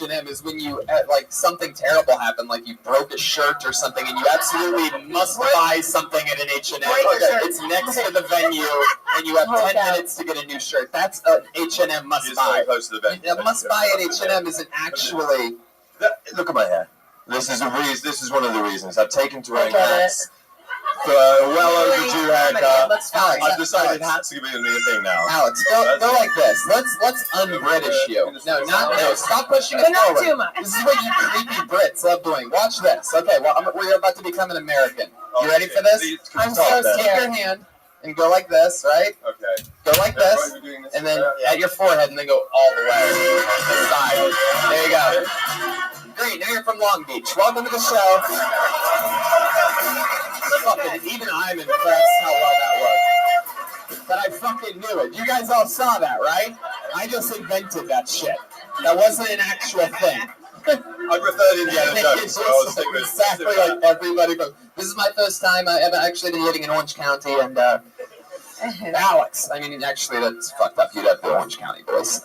H&M is when you like something terrible happened, like you broke a shirt or something, and you absolutely must buy something at an H&M. It's next to the venue, and you have 10 minutes to get a new shirt. That's an H&M must buy. Close to the venue. A must buy at H&M isn't actually. Look at my hair. This is one of the reasons I've taken to wearing hats. For a well overdue haircut, I've decided hats are going to be a thing now. Alex, go like this. Let's un-British you. No. Stop pushing it forward. Not too much. This is what you creepy Brits love doing. Watch this. Okay, well, we're about to become an American. You ready for this? I'm so scared. Take your hand and go like this, right? Okay. Go like this, and then at your forehead, and then go all the way to the side. There you go. Great. Now you're from Long Beach. Welcome to the show. Even I'm impressed how well that worked. But I fucking knew it. You guys all saw that, right? I just invented that shit. That wasn't an actual thing. I preferred Indiana Jones, so I was thinking exactly like everybody goes. This is my first time I've actually been living in Orange County, and Alex. I mean, actually, that's fucked up. You'd have the Orange County voice.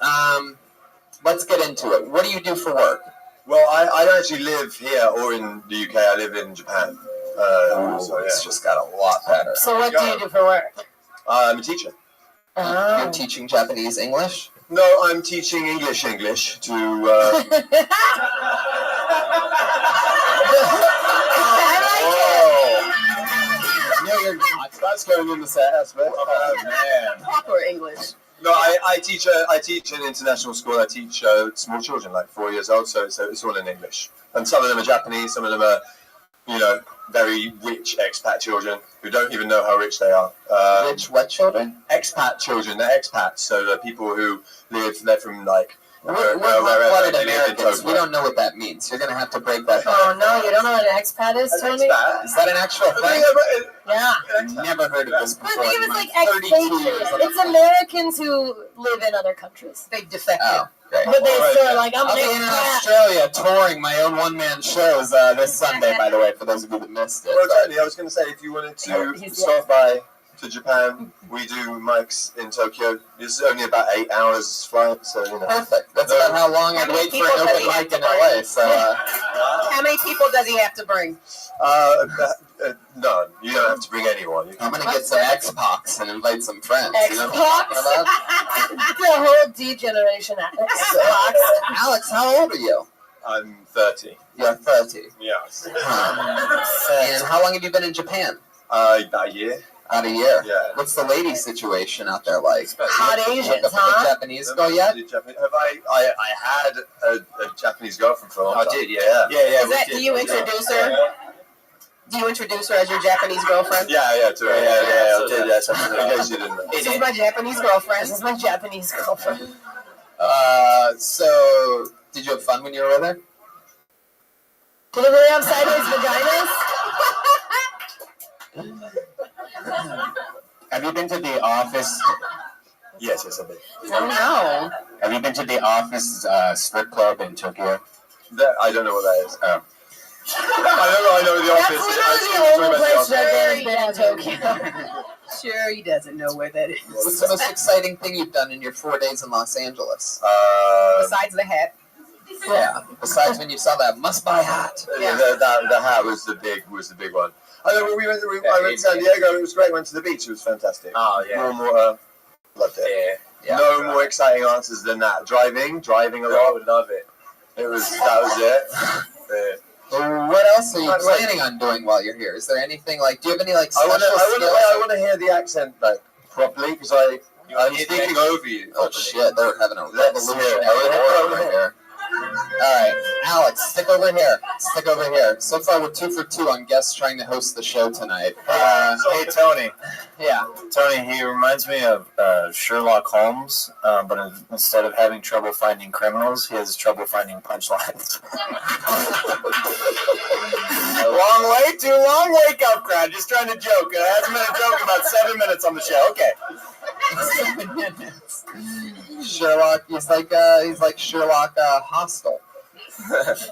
Let's get into it. What do you do for work? Well, I don't actually live here or in the UK. I live in Japan. So it's just got a lot better. So what do you do for work? I'm a teacher. You're teaching Japanese English? No, I'm teaching English to... No, you're not. That's going in the ass, man. Oh, man. Proper English. No, I teach an international school. I teach small children, like 4 years old, so it's all in English. And some of them are Japanese, some of them are, very rich expat children who don't even know how rich they are. Rich what children? Expat children. They're expats, so they're people who they're from like... We're hot-blooded Americans. We don't know what that means. You're going to have to break that down. Oh, no, you don't know what an expat is, Tony? Is that an actual thing? Yeah. I've never heard of this before. I think it was like expatriates. It's Americans who live in other countries. They defected. Oh, great. But they still like, I'm I'll be in Australia touring my own one-man shows this Sunday, by the way, for those of you that missed it. Well, Tony, I was going to say, if you wanted to stop by to Japan, we do mics in Tokyo. It's only about 8 hours flight, so Perfect. That's about how long I'd wait for an open mic in LA. So, how many people does he have to bring? None. You don't have to bring anyone. I'm gonna get some Xbox and invite some friends. Xbox? You know what I'm talking about? The whole D generation Xbox. Alex, how old are you? I'm 30. You're 30. Yes. And how long have you been in Japan? About a year. About a year. Yeah. What's the lady situation out there like? Hot Asians, huh? Japanese girl yet? Have I had a Japanese girlfriend for a long time. I did, yeah. Is that, do you introduce her? Do you introduce her as your Japanese girlfriend? Yeah, to her. Yeah, I did, yeah. In case you didn't know. This is my Japanese girlfriend. This is my Japanese girlfriend. So, did you have fun when you were with her? Did it really have sideways vaginas? Have you been to the office? Yes, I did. Oh, no. Have you been to the office strip club in Tokyo? I don't know what that is. Oh. I know the office. That's literally the only place that I've been in Tokyo. Sure, he doesn't know where that is. What's the most exciting thing you've done in your 4 days in Los Angeles? Besides the hat. Yeah. Besides when you saw that must-buy hat. Yeah. The hat was the big one. I know we went to San Diego. It was great. Went to the beach. It was fantastic. Oh yeah. Warm water. Loved it. Yeah. No more exciting answers than that. Driving a lot. I would love it. That was it. Well, what else are you planning on doing while you're here? Is there anything like? Do you have any like special skills? I want to hear the accent like properly because I'm speaking over you. Oh shit! They're having a revolutionary war over here. All right, Alex, stick over here. So far, we're 2 for 2 on guests trying to host the show tonight. Hey, Tony. Yeah. Tony, he reminds me of Sherlock Holmes, but instead of having trouble finding criminals, he has trouble finding punchlines. Too long wake-up crowd. Just trying to joke. It hasn't been a joke in about 7 minutes on the show. Okay. 7 minutes. Sherlock, he's like Sherlock Hostile. Okay.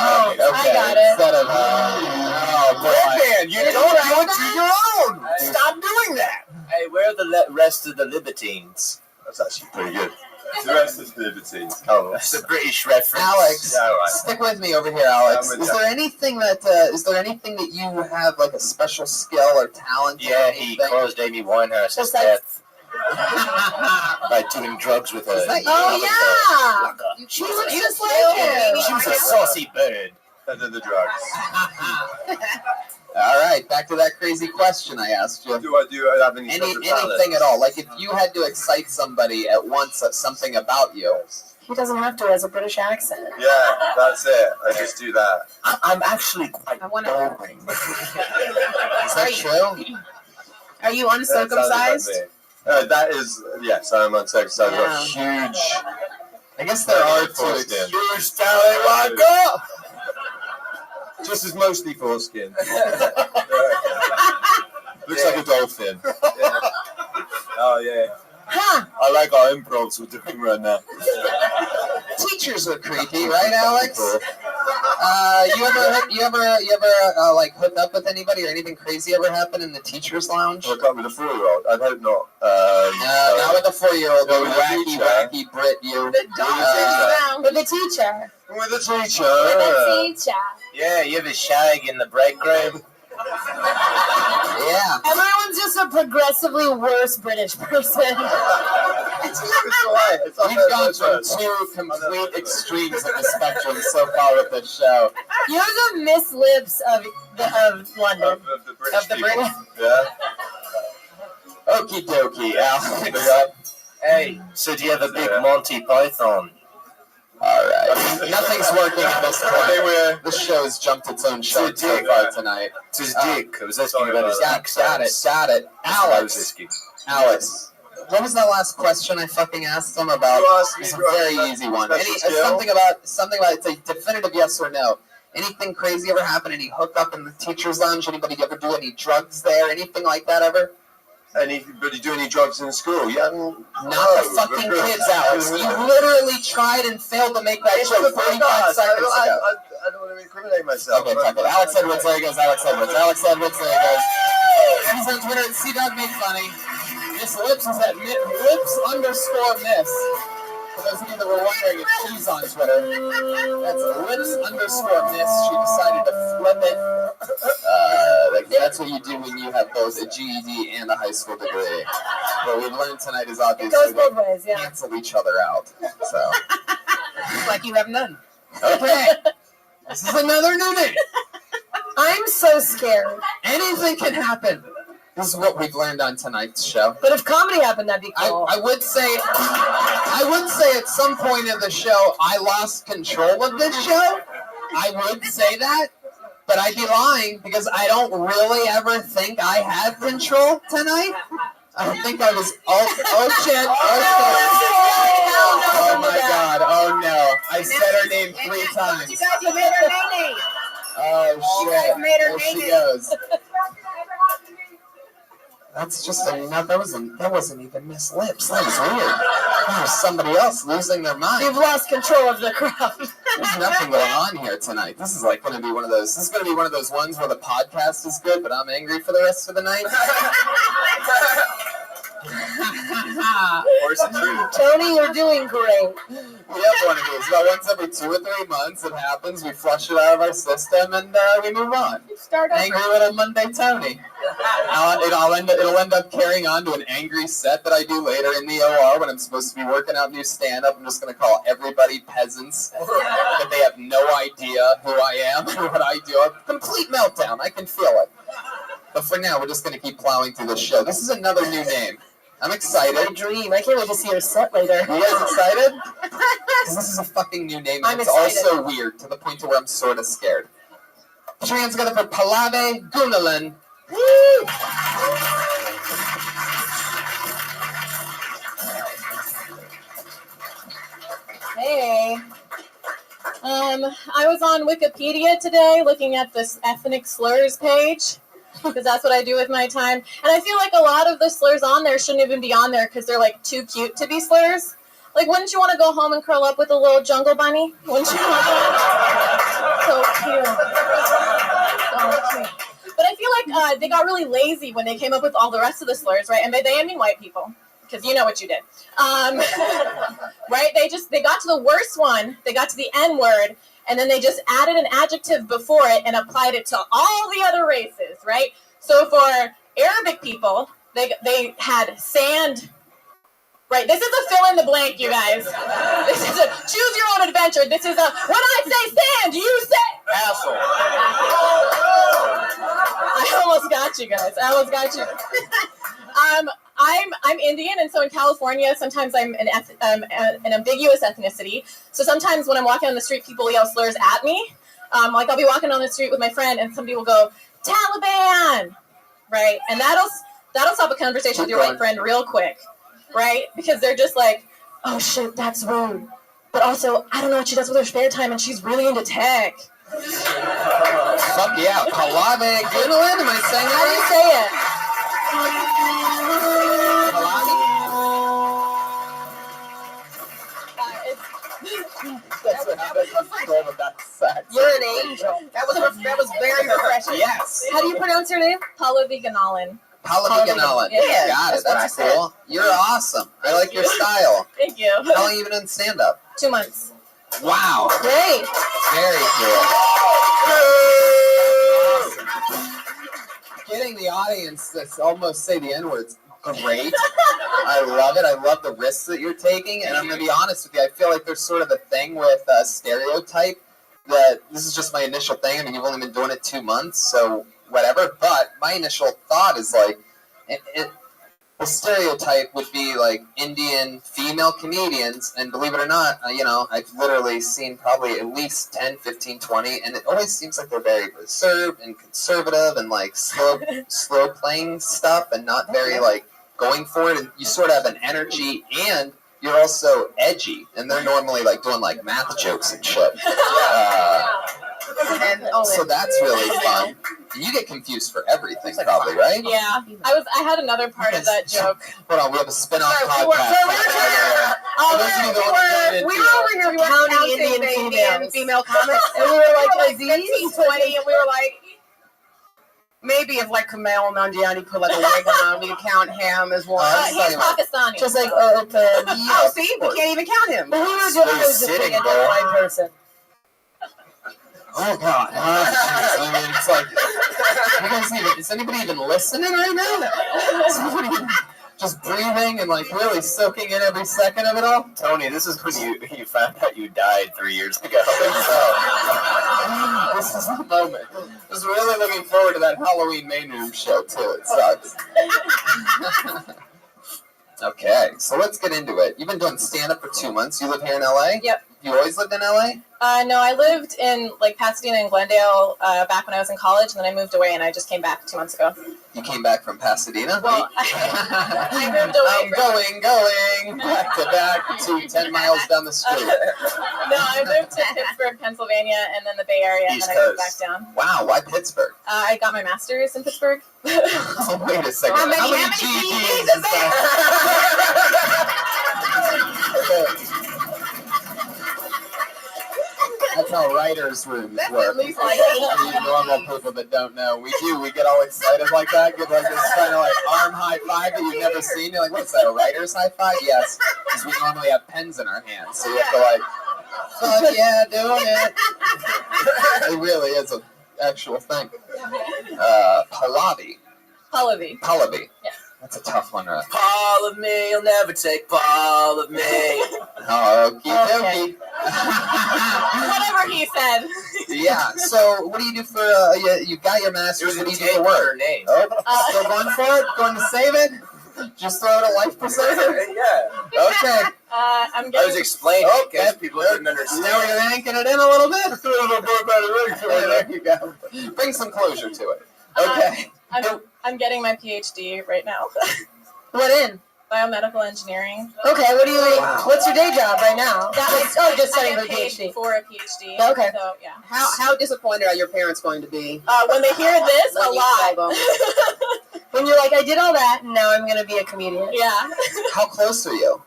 I got it. Instead of, Redman, you don't do it to your own. Stop doing that. Hey, where are the rest of the libertines? That's actually pretty good. The rest is liberties. Come on. That's a British reference. Alex, Yeah, right. stick with me over here, Alex. I'm with Is you. there anything that you have like a special skill or talent? in, Yeah, he anything? caused Amy Winehouse's Just like- death by doing drugs with her. Is that you? Oh, Like a- she looks just kill like him. him. She was a saucy bird. Under the drugs. All right, back to that crazy question I asked you. Do I have any special talent? Anything at all? Like if you had to excite somebody at once at something about you. He doesn't have to as a British accent. Yeah, that's it. I just do that. I'm actually quite I wanna- boring. Is that true? Are you That sounded like uncircumcised? me. That is, yes, I'm uncircumcised. I've got Yeah. huge. I guess there are two. Foreskin. Huge talent, Waka! Just as mostly foreskin. Looks like a dolphin. Yeah. Oh, yeah. Huh. I like our improvs we're doing right now. Teachers are creepy, right, Alex? You ever like hooked up with anybody or anything crazy ever happen in the teachers' lounge? Hook up with a 4-year-old? I'd hope not. No, not with a 4-year-old. No, with a Wacky, teacher. wacky Brit, you. With the teacher. With a teacher. With the teacher. Yeah, you have a shag in the break room. Yeah. Everyone's just a progressively worse British person. It's alright. It's not We've bad, gone it's from not two complete extremes of the spectrum so far with this show. You're the Miss Lips of London. Of the British Of the people. British. Yeah. Okie dokie, Alex. Big up. Hey, so do you have a big Monty Python? Alright. Nothing's working at this I think point. we're. This show's jumped its own shark It's a so dick. far tonight. It's his dick. I was asking Sorry about his about dick Got it, size. got it. Alex, Whiskey. Alex. What was that last question I fucking asked them about? You asked me It's a about very that easy one. special skill? Something about it's a definitive yes or no. Anything crazy ever happen? Any hookup in the teacher's lounge? Anybody ever do any drugs there? Anything like that ever? Anybody do any drugs in school? Yeah. Not the fucking kids, Alex. You literally tried and failed to make that It's joke a 45 podcast. seconds ago. I don't want to incriminate myself. Okay, fuck it. Alex Edwards, there he goes. Alex Edwards. Alex Edwards, there he goes. He's on Twitter at CDogMadeFunny. Miss Lips is at Lips_Miss. For those of you that were wondering if she's on Twitter, that's Lips_Miss. She decided to flip it. That's what you do when you have both a GED and a high school degree. What we've learned tonight is It obviously goes both they ways, yeah. cancel each other out. So, Like you have none. okay. This is another new name. I'm so scared. Anything can happen. This is what we've learned on tonight's show. But if comedy happened, that'd be cool. I would say at some point in the show I lost control of this show. I would say that, but I'd be lying because I don't really ever think I had control tonight. I don't think I was. Oh shit! Oh my god! Oh no! I said her name 3 times. You guys, you made her nay-nay. Oh You guys shit! made her There she nay-nay. goes. That's just enough. That wasn't even Miss Lips. That was weird. That was somebody else losing their mind. You've lost control of the crowd. There's nothing going on here tonight. This is like going to be one of those. This is going to be one of those ones where the podcast is good, but I'm angry for the rest of the night. Or is it true? Tony, you're doing great. We have one of these. About once every 2 or 3 months, it happens. We flush it out of our system and we move on. Start over. Angry little Monday Tony. It'll end up carrying on to an angry set that I do later in the OR when I'm supposed to be working out new stand-up. I'm just going to call everybody peasants that they have no idea who I am or what I do. A complete meltdown. I can feel it. But for now, we're just going to keep plowing through this show. This is another new name. I'm excited. My dream. I can't wait to see your set later. You guys excited? 'Cause this is a fucking new name. And I'm it's excited. also weird to the point to where I'm sort of scared. Put your hands together for Palave Gunalan. Hey. I was on Wikipedia today looking at this ethnic slurs page because that's what I do with my time. And I feel like a lot of the slurs on there shouldn't even be on there because they're like too cute to be slurs. Like, wouldn't you want to go home and curl up with a little jungle bunny? Wouldn't you want that? So cute. So cute. But I feel like they got really lazy when they came up with all the rest of the slurs, right? And by they, I mean white people. because you know what you did. Right? They got to the worst one. They got to the N word, and then they just added an adjective before it and applied it to all the other races, right? So for Arabic people, they had sand. Right, this is a fill in the blank, you guys. This is a choose your own adventure. This is a when I say sand, you say Asshole. I almost got you guys. I almost got you. I'm Indian, and so in California, sometimes I'm an ambiguous ethnicity. So sometimes when I'm walking on the street, people yell slurs at me. Like I'll be walking on the street with my friend, and somebody will go Taliban, right? And that'll stop a conversation with your white friend real quick. Right? Because they're just like, oh shit, that's rude. But also, I don't know what she does with her spare time, and she's really into tech. Fuck yeah. Palave Gwynolyn, am I saying How do you it say it? That's what happens. You're an angel. That was very refreshing. Yes. How do you pronounce your name? Pallavi Ganalan. Pallavi Ganalan. Yeah, Got it. that's what That's I cool. You're awesome. I like your style. Thank you. How long have you been in stand-up? 2 months. Wow. Great. Very cool. Getting the audience to almost say the N-words, great. I love it. I love the risks that you're taking. And I'm going to be honest with you. I feel like there's sort of a thing with stereotype that this is just my initial thing. I mean, you've only been doing it 2 months, so whatever. But my initial thought is like, the stereotype would be like Indian female comedians, and believe it or not, I've literally seen probably at least 10, 15, 20, and it always seems like they're very reserved and conservative and like slow playing stuff and not very like going for it. And you sort of have an energy, and you're also edgy, and they're normally like doing like math jokes and shit. So that's really fun. You get confused for everything, probably, right? Yeah. I had another part of that joke. Hold on, we have a spin-off Sorry, podcast. we were over here counting Indian female comics, and we were like 15, 20, and we were like, maybe if like Kumail Nanjiani put like a wig on, we could count him as one. He's Pakistani. Just like open. Oh, see, we can't even count him. But we were doing I was just being a white person. Oh God! I mean, it's like, is anybody even listening right now? Is anybody just breathing and like really soaking in every second of it all? Tony, this is when you found out you died 3 years ago. This is the moment. I was really looking forward to that Halloween main room show too. It sucks. Okay, so let's get into it. You've been doing stand-up for 2 months. You live here in LA? Yep. You always lived in LA? No, I lived in like Pasadena and Glendale back when I was in college, and then I moved away, and I just came back 2 months ago. You came back from Pasadena? Well, I moved away. Going back to back to 10 miles down the street. No, I moved to Pittsburgh, Pennsylvania, and then the Bay Area, and then I moved back down. Wow, why Pittsburgh? I got my master's in Pittsburgh. Oh, wait a second. How many GEDs is that? That's how writers' rooms work. at least like For you normal people that don't know, we get all excited like that, give like this kind of like arm high five that you've never seen. You're like, what's that, a writer's high five? Yes, because we normally have pens in our hands, so you have to like, fuck yeah, doing it. It really is an actual thing. Pallavi. Yeah. That's a tough one, right? Paul of me, you'll never take Paul of me. Oh, okie dokie. Whatever he said. Yeah, so what do you do for, you got your master's, what do you do for work? Name. Oh, still going for it? Going to save it? Just throw it a life preserver? Yeah. Okay. I'm I was getting. explaining because people didn't understand. Now you're yanking it in a little bit? There you go. Bring some closure to it. Okay. I'm getting my PhD right now. what in? Biomedical engineering. Okay, what's your day job right now? Just studying I for a get paid PhD. for a PhD. Okay. So yeah. How disappointed are your parents going to be? When they hear this, When a you lot. tell them. When you're like, I did all that, and now I'm going to be a comedian. Yeah. How close are you?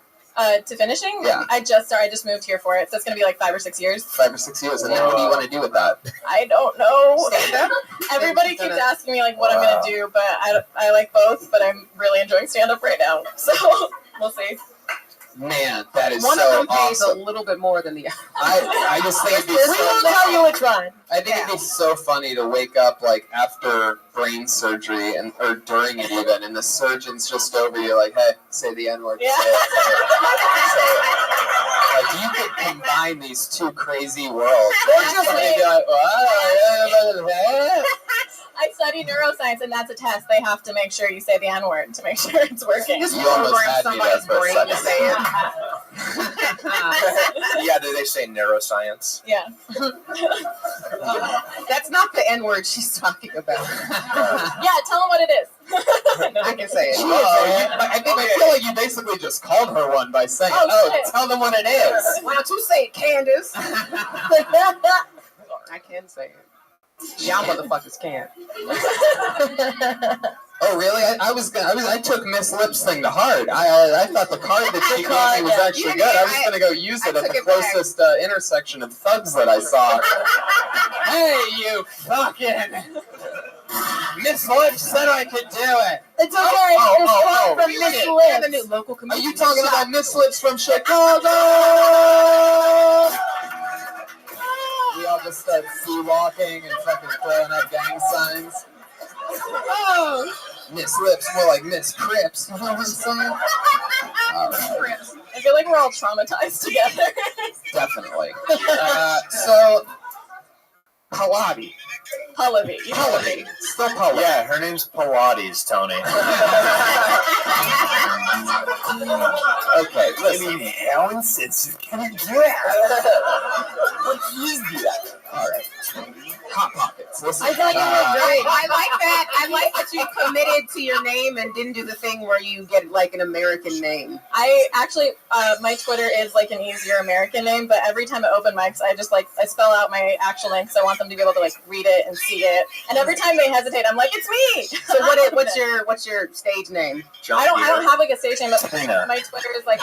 To finishing? Yeah. I just moved here for it, so it's gonna be like 5 or 6 years. 5 or 6 years, and then what do you want to do with that? I don't know. Stand up? Everybody keeps asking me like what I'm gonna do, but I like both, but I'm really enjoying stand up right now. So We'll see. Man, that is One so of them pays awesome. a little bit more than the other. I just think it'd be We so won't funny. tell you which one. I think it'd be so funny to wake up like after brain surgery or during it even, and the surgeon's just over you like, hey, say the N-word. Yeah. Say it. Like you could combine these two crazy worlds. Somebody be like, what? I study neuroscience, and that's a test. They have to make sure you say the N-word to make sure it's working. Just You almost program had me there somebody's for a brain to second. say it. Yeah, do they say neuroscience? Yeah. That's not the N-word she's talking about. Yeah, tell them what it is. I can say it. I feel like you basically just called her one by saying, Oh, shit. tell them what it is. Why don't you say it, Candace? I can say it. Y'all motherfuckers can't. Oh really? I took Miss Lips thing to heart. I thought the card that she gave me was actually good. I was gonna go use it at the closest intersection of thugs that I saw. Hey, you fucking Miss Lips said I could do it. It's okay. Oh, from shit. Miss Lips. The new local Are comedian. you talking about Miss Lips from Chicago? We all just start sea walking and fucking throwing up gang signs. Oh, Miss Lips, more like Miss Crips. You know what I'm saying? All right. I feel like we're all traumatized together. Definitely. So, Pallavi. Pallavi. Pallavi. Still Pallavi. Yeah, her name's Pilates, Tony. Okay, listen. how insensitive can you get? What is that? All right. Hot Pockets. Listen. I thought you were great. I like that. I like that you committed to your name and didn't do the thing where you get like an American name. I actually, my Twitter is like an easier American name, but every time I open mics, I just I spell out my actual name because I want them to be able to read it and see it. And every time they hesitate, I'm like, it's me. So what's your stage name? I don't have like a stage name, but Tina. my Twitter is like.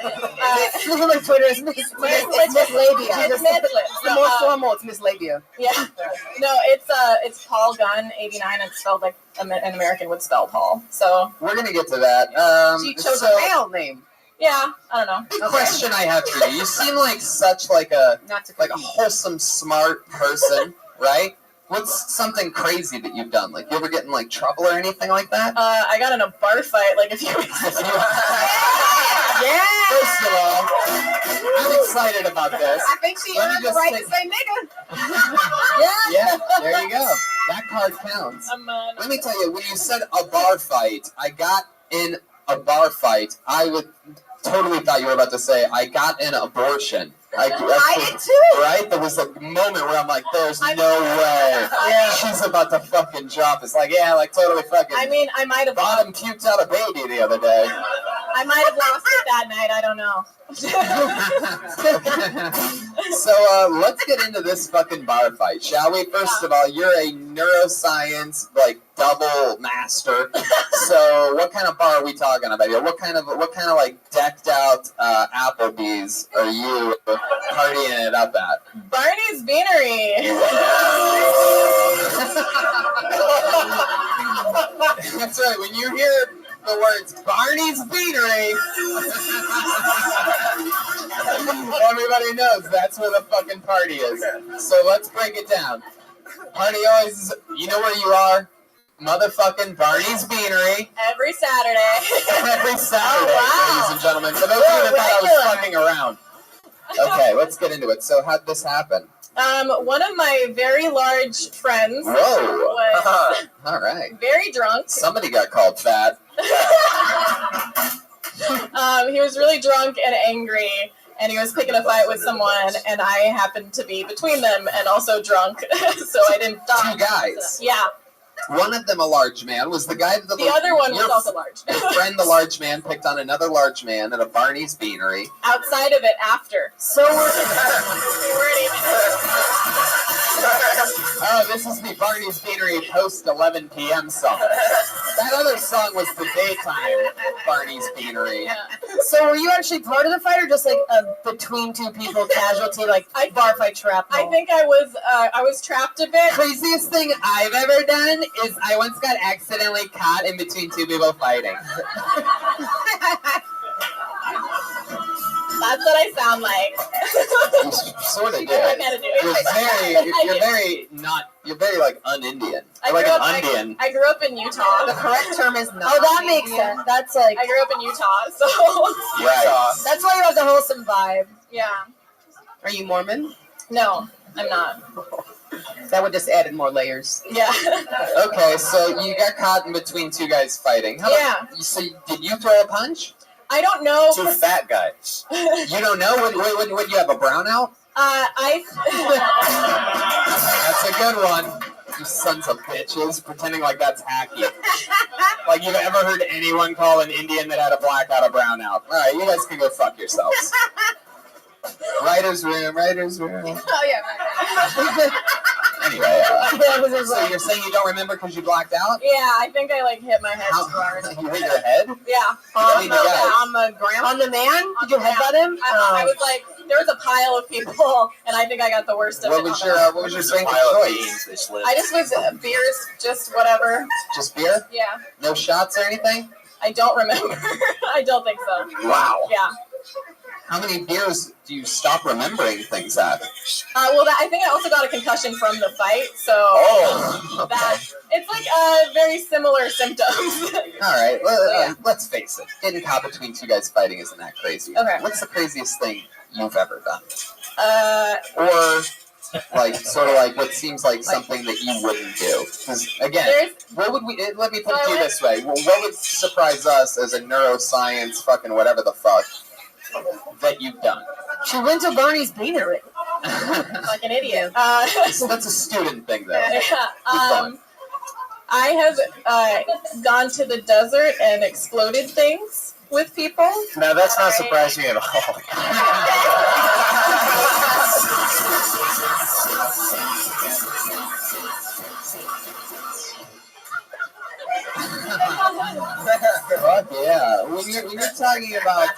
My Twitter is Miss Labia. It's The more formal, it's Miss Labia. Yeah. No, it's Paul Gunn 89 and spelled like an American would spell Paul. So We're gonna get to that. She chose so, a male name. yeah, I don't know. the question I have for you: you seem like such like a Not to wholesome, smart person, right? What's something crazy that you've done? Like, you ever get in like trouble or anything like that? I got in a bar fight like a few weeks ago. Yeah. First of all, I'm excited about this. I think she Let me earned the just right take- to say nigga. Yeah, there you go. That card counts. Let me tell you, when you said a bar fight, I got in a bar fight. I would totally thought you were about to say I got an abortion. I did too. Right? There was a moment where I'm like, there's no way. Yeah. She's about to fucking jump. It's like, yeah, like totally fucking. I mean, I might have Bottom puked out a baby the other day. I might have lost it that night. I don't know. So let's get into this fucking bar fight, shall we? First of all, you're a neuroscience double master. So what kind of bar are we talking about here? What kind of decked out Applebee's are you partying it up at? Barney's Beanery. That's right. When you hear the words Barney's Beanery, everybody knows that's where the fucking party is. So let's break it down. Party always, you know where you are? Motherfucking Barney's Beanery. Every Saturday. Every Saturday, wow. ladies and gentlemen. For those of you that thought I was fucking around. Okay, let's get into it. So how'd this happen? One of my very large friends Whoa. was All right. very drunk. Somebody got called fat. He was really drunk and angry, and he was picking a fight with someone, and I happened to be between them and also drunk, so I didn't stop. Two guys. Yeah. One of them a large man. Was the guy The other one was your also large. Your friend, the large man, picked on another large man at a Barney's Beanery. Outside of it after. So we weren't even. Oh, this is the Barney's Beanery post 11 p.m. song. That other song was the daytime Barney's Beanery. Yeah. So were you actually part of the fight or just like a between two people casualty, like bar fight shrapnel? I think I was trapped a bit. Craziest thing I've ever done is I once got accidentally caught in between two people fighting. That's what I sound like. You sort of do. I gotta do it. You're very like un-Indian. I You're like grew an up- Indian. I grew up in Utah. The correct term is not. Oh, that makes sense. That's like I grew up in Utah, so Right. that's why you have the wholesome vibe. yeah. Are you Mormon? No, I'm not. That would just added more layers. Yeah. Okay, so you got caught in between two guys fighting. Yeah. So did you throw a punch? I don't know. Two fat guys. You don't know? What you have, a brownout? That's a good one. You sons of bitches, pretending like that's hacky. Like you've ever heard anyone call an Indian that had a blackout a brownout. Alright, you guys can go fuck yourselves. Writer's room. Oh yeah. Anyway, That was just so like, you're saying you don't remember because you blacked out? Yeah, I think I like hit my head How, too hard. you hit your head? Yeah. mean, the guy. On the ground? on the man? Did you headbutt him? I was like, there was a pile of people, and I think I got the worst of What it. was on your the- what was your There's a drink of pile of choice? beans they slid. I just was beers, just whatever. Just beer? Yeah. No shots or anything? I don't remember. I don't think so. Wow. Yeah. How many beers do you stop remembering things at? Well, I think I also got a concussion from the fight, so Oh. that it's like very similar symptoms. All right. Yeah. Let's face it. Getting caught between two guys fighting isn't that crazy. Okay. What's the craziest thing you've ever done? Uh, Or like sort of like what seems like something that you wouldn't do? Because again, there's what would we? Let me put So it to you I this way: what would surprise us as a neuroscience fucking whatever the fuck that you've done? She went to Barney's beanery. like an idiot. So that's a student thing, though. Yeah. I have gone to the desert and exploded things with people. Now that's not Alright. surprising at all. Fuck yeah! When you're talking about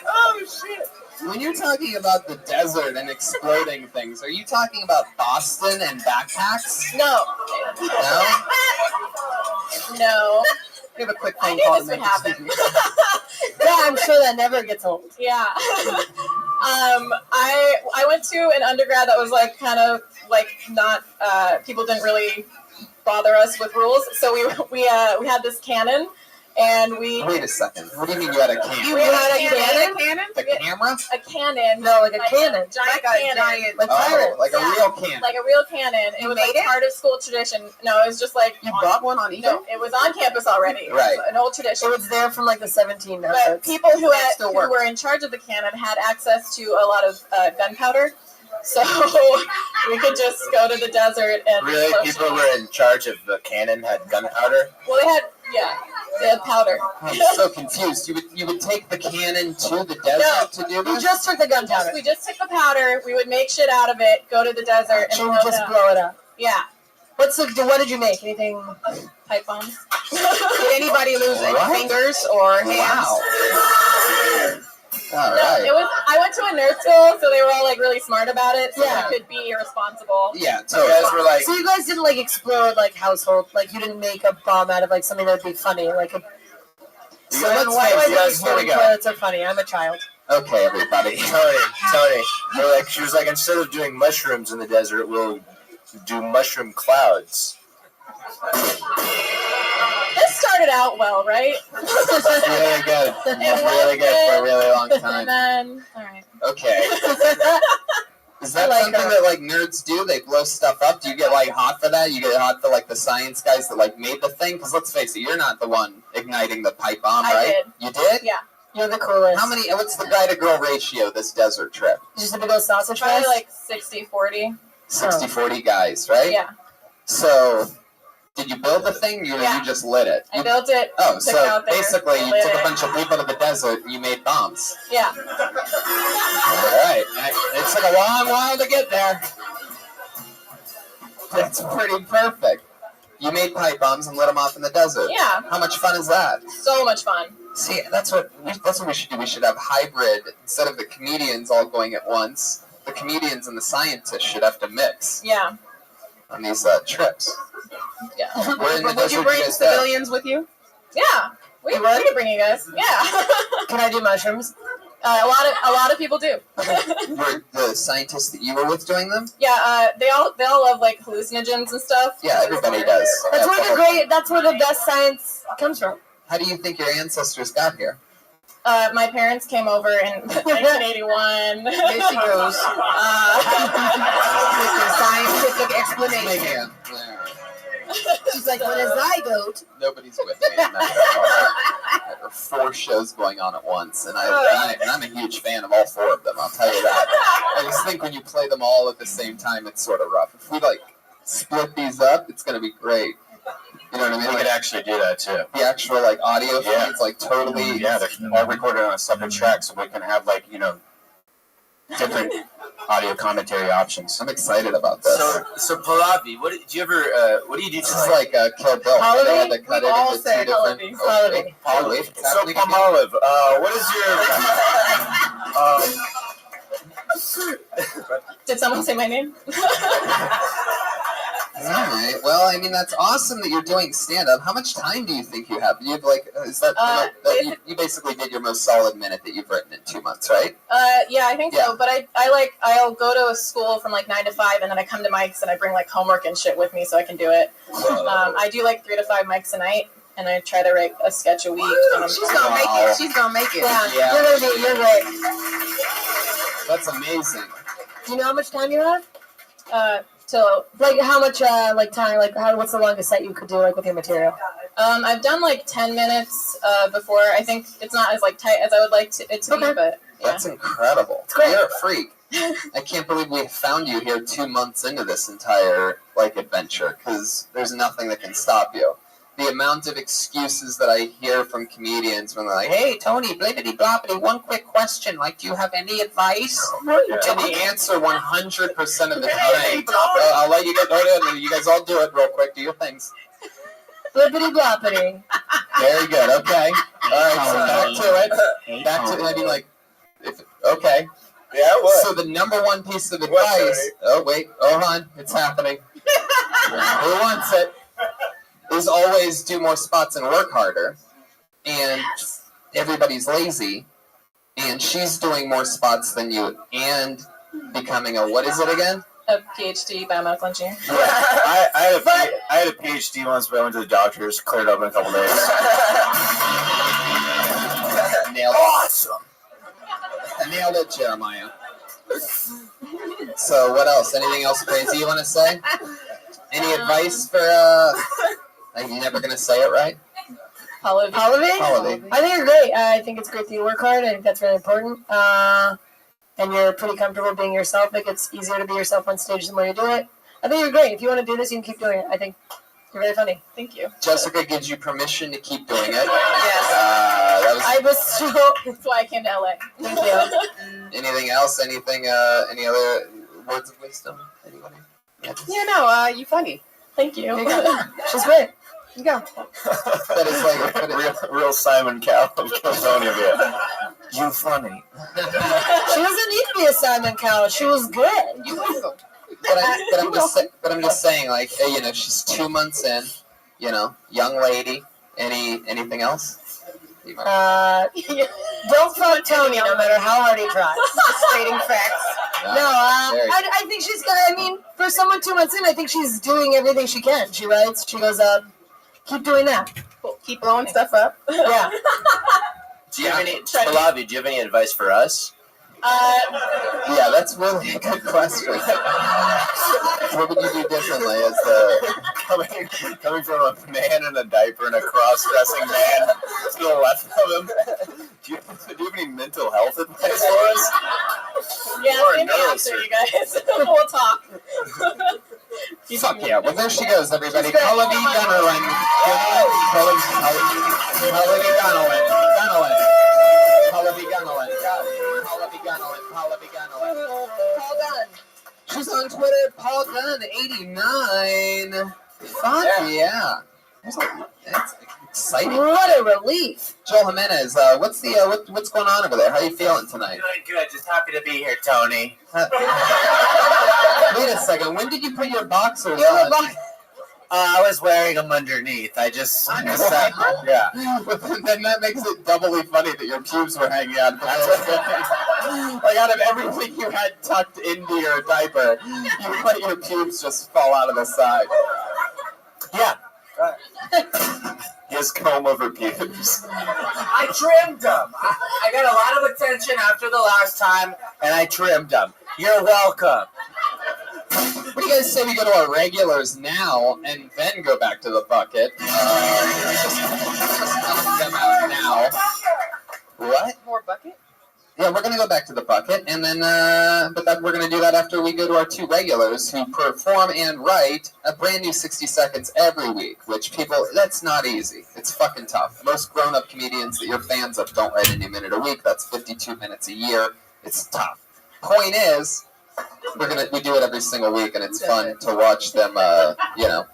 oh shit! When you're talking about the desert and exploding things, are you talking about Boston and backpacks? No. No. No. We have a quick I phone knew call. this would happen. Yeah, I'm sure that never gets old. Yeah. I went to an undergrad that was like kind of like not people didn't really bother us with rules, so we had this cannon, and we Wait a second. What do you mean you had a cannon? we had a Cannon? The camera? a cannon. No, like a cannon. Giant Like a cannon. giant. Like Oh, pirates. like a Yeah. real cannon. Like a real cannon. It You was made like it? part of school tradition. No, it was just like You on- bought one on eBay? No, it was on campus already. It was Right. an old So tradition. it's there from like the 1700s. But people who That still works. were in charge of the cannon had access to a lot of gunpowder, so we could just go to the desert and Really? explode People shit. who were in charge of the cannon had gunpowder? Well, they had powder. I'm so confused. You would take the cannon to the desert to do We this? just took the gunpowder. We just took the powder. We would make shit out of it. Go to the desert and So blow we it just up. blow it up. Yeah, What did you make? Anything? pipe bombs. Did anybody lose any What? fingers or hands? Wow. All No, right. it was. I went to a nerd school, so they were all like really smart about it, so Yeah. we could be irresponsible. Yeah, So you totally. guys were like, So you guys didn't like explode like household, like you didn't make a bomb out of like something that would be funny, like a. So then let's why face do it, I think here we exploding go. toilets are funny? I'm a child. Okay, everybody. Tony, they're like, she was like, instead of doing mushrooms in the desert, we'll do mushroom clouds. This started out well, right? Really good. It Really good for a was really long And time. then, all right. Okay. Is that I like something that. that like nerds do? They blow stuff up. Do you get like hot for that? You get hot for like the science guys that like made the thing? Because let's face it, you're not the one igniting the pipe bomb, I right? did. You did? Yeah. You're the coolest. How many? What's the guy to girl ratio this desert trip? Just a big old sausage Probably fest? like 60-40. 60-40 guys, right? Yeah. So, did you build the thing? Or Yeah. you just lit it? I built it. Oh, took it so out there, basically you lit took a it. bunch of people to the desert and you made bombs. Yeah. All right. It took a long while to get there. That's pretty perfect. You made pipe bombs and lit them off in the desert. Yeah. How much fun is that? So much fun. See, that's what we should do. We should have hybrid instead of the comedians all going at once. The comedians and the scientists should have to mix Yeah. on these trips. Yeah. We're in the Would you desert bring just civilians with you? Yeah, we can bring you guys. Yeah. Can I do mushrooms? A lot of people do. Were the scientists that you were with doing them? Yeah, they all love like hallucinogens and stuff. Yeah, everybody does. That's where the best science comes from. How do you think your ancestors got here? My parents came over in 1981. There she goes. With the scientific explanation. Making She's like, when a zygote. Nobody's with me. There are 4 shows going on at once, and I'm a huge fan of all 4 of them. I'll tell you that. I just think when you play them all at the same time, it's sort of rough. If we like split these up, it's gonna be great. You know what I mean? We could actually do that too. The actual like audio feeds, like totally. Yeah, they're all recorded on a separate track, so we can have like different audio commentary options. I'm excited about this. So Pallavi, what do you do? This is like Kill Bill. Pallavi? They had to cut We it all into say 2 different. Pallavi. Pallavi. It's So happening again. Palmolive, what is your Did someone say my name? All right. Well, I mean, that's awesome that you're doing stand-up. How much time do you think you have? You've is that you basically did your most solid minute that you've written in 2 months, right? Yeah, I think so. But I'll go to a school from like 9 to 5, and then I come to mics and I bring like homework and shit with me so I can do it. I do like 3 to 5 mics a night, and I try to write a sketch a week. She's gonna make it. She's gonna make it. Yeah. You're right. That's amazing. Do you know how much time you have? Till Like how much time? Like what's the longest set you could do like with your material? I've done like 10 minutes before. I think it's not as like tight as I would like it to be, but yeah. That's incredible. great. You're a freak. I can't believe we found you here 2 months into this entire adventure, because there's nothing that can stop you. The amount of excuses that I hear from comedians when they're like, "Hey, Tony, blippity bloppity, one quick question. Like, do you have any advice?" And the answer 100% of the time, I'll let you get started. You guys all do it real quick. Do your things. Blippity bloppity. Very good. Okay. All right. So back to it. Okay. Yeah, what? So the number one piece of advice. Oh wait. Hold on. It's happening. Who wants it? Is always do more spots and work harder. And everybody's lazy. And she's doing more spots than you and becoming a, what is it again? A PhD biomedical engineer. I had a PhD once, but I went to the doctors, cleared up in a couple days. Nailed it. Awesome. Nailed it, Jeremiah. So what else? Anything else crazy you want to say? Any advice for, I'm never going to say it right? Pallavi. Pallavi. I think you're great. I think it's great that you work hard. I think that's really important. And you're pretty comfortable being yourself. Like, it's easier to be yourself on stage than when you do it. I think you're great. If you want to do this, you can keep doing it. I think you're very funny. Thank you. Jessica gives you permission to keep doing it. Yes. I was so... That's why I came to LA. Thank you. Anything else? Anything? Any other words of wisdom? Anybody? Yeah, no, you funny. Thank you. She's great. You go. That is real Simon Cowell of Tony of it. You funny. She doesn't need to be a Simon Cowell. She was good. You welcome. But I'm just saying, like, hey, she's 2 months in, young lady. Anything else? Don't fuck Tony no matter how hard he tries. Stating facts. I think she's gonna, for someone 2 months in, I think she's doing everything she can. She writes, she goes up. Keep doing that. Cool. Keep blowing stuff up. Yeah. Do you have any, Pallavi, do you have any advice for us? Yeah, that's really a good question. What would you do differently as coming from a man in a diaper and a cross-dressing man to the left of him? Do you have any mental health advice for us? Yeah, see me after, you guys. We'll talk. Fuck yeah. Well, there she goes, everybody. Pallavi Gunnerlin. Pallavi Gunnerlin. Paul Gunn. She's on Twitter, Paul Gunn 89. Fuck yeah. That's exciting. What a relief. Joel Jimenez, what's going on over there? How are you feeling tonight? Good. Just happy to be here, Tony. Wait a second. When did you put your boxers on? I was wearing them underneath. I just decided, yeah. But then that makes it doubly funny that your pubes were hanging out. Like out of everything you had tucked into your diaper, you let your pubes just fall out of the side. Yeah. His comb over pubes. I trimmed them. I got a lot of attention after the last time, and I trimmed them. You're welcome. What do you guys say we go to our regulars now and then go back to the bucket? Just count them out now. What? More bucket? Yeah, we're gonna go back to the bucket, and then, we're gonna do that after we go to our 2 regulars who perform and write a brand new 60 seconds every week. Which that's not easy. It's fucking tough. Most grown-up comedians that you're fans of don't write a new minute a week. That's 52 minutes a year. It's tough. Point is, we do it every single week, and it's fun to watch them,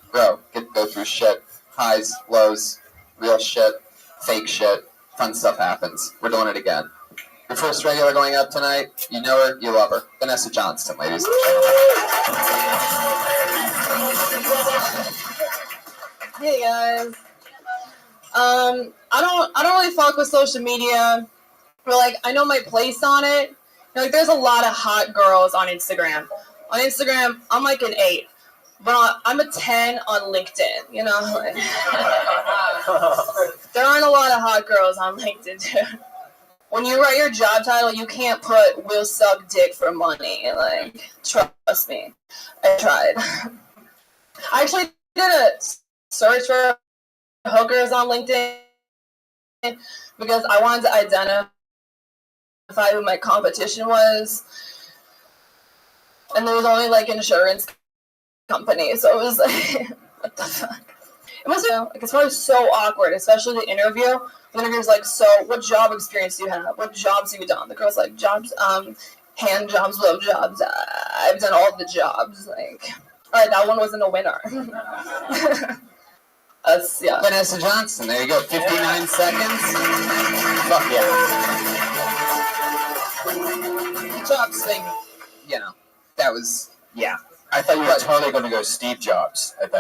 grow, go through shit, highs, lows, real shit, fake shit, fun stuff happens. We're doing it again. Your first regular going up tonight. You know her, you love her. Vanessa Johnston, ladies and gentlemen. Hey guys. I don't really fuck with social media, but like I know my place on it. Like there's a lot of hot girls on Instagram. On Instagram, I'm like an 8, but I'm a 10 on LinkedIn. You know, like, there aren't a lot of hot girls on LinkedIn, dude. When you write your job title, you can't put "will suck dick for money." Like, trust me, I tried. I actually did a search for hookers on LinkedIn because I wanted to identify who my competition was, and there was only like insurance companies, so it was like, what the fuck? It must have, like, it's probably so awkward, especially the interview. The interview's like, so what job experience do you have? What jobs have you done? The girl's like, jobs, hand jobs, blow jobs. I've done all the jobs. Like, all right, that one wasn't a winner. Yeah. Vanessa Johnston, there you go. 59 seconds. Fuck yeah. Jobs thing, that was, yeah. I thought you were totally going to go Steve Jobs at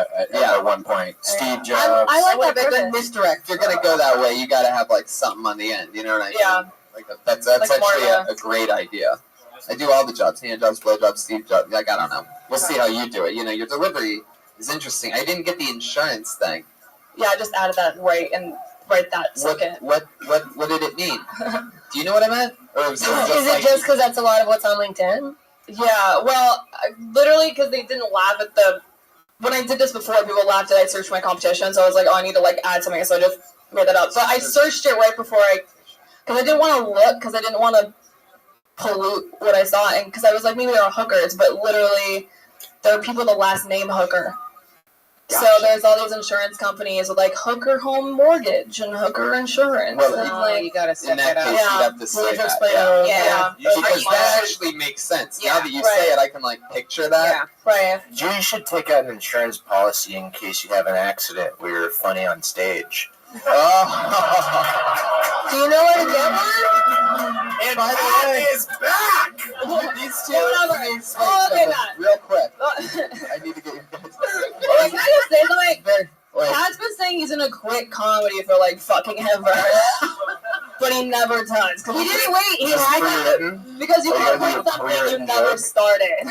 one point. Steve Jobs. I like that Good purpose. misdirect. If you're going to go that way, you got to have, like, something on the end. You know what I mean? Yeah. Like, that's Like actually more of a great idea. I do all the jobs. Hand jobs, blow jobs, Steve jobs. Like, I don't know. We'll see how you do it. You know, your delivery is interesting. I didn't get the insurance thing. Yeah, I just added that right that second. What did it mean? Do you know what I meant? Or was it just Is it just because that's a lot of what's on LinkedIn? Yeah, well, literally because they didn't laugh at when I did this before, people laughed at I searched my competition, so I was like, oh, I need to like add something, so I just made that up. But I searched it right before because I didn't want to look, because I didn't want to pollute what I saw, and because I was like, maybe they're hookers, but literally there are people with the last name Hooker. Gotcha. So there's all these insurance companies with like Hooker Home Mortgage and Hooker Insurance. Well, and like, you gotta set in that that case, up. you'd have to say that. Yeah. Because that actually makes sense. Now that you say it, I can like picture that. Right. You should take out an insurance policy in case you have an accident where you're funny on stage. Oh. Do you know where to get one? And by the way, is back. These two real quick. I need to get you guys. Like, can I just say something? Pat's been saying he's gonna quit comedy for like fucking ever, but he never does. He didn't wait. He had to, because you can't quit something you never started.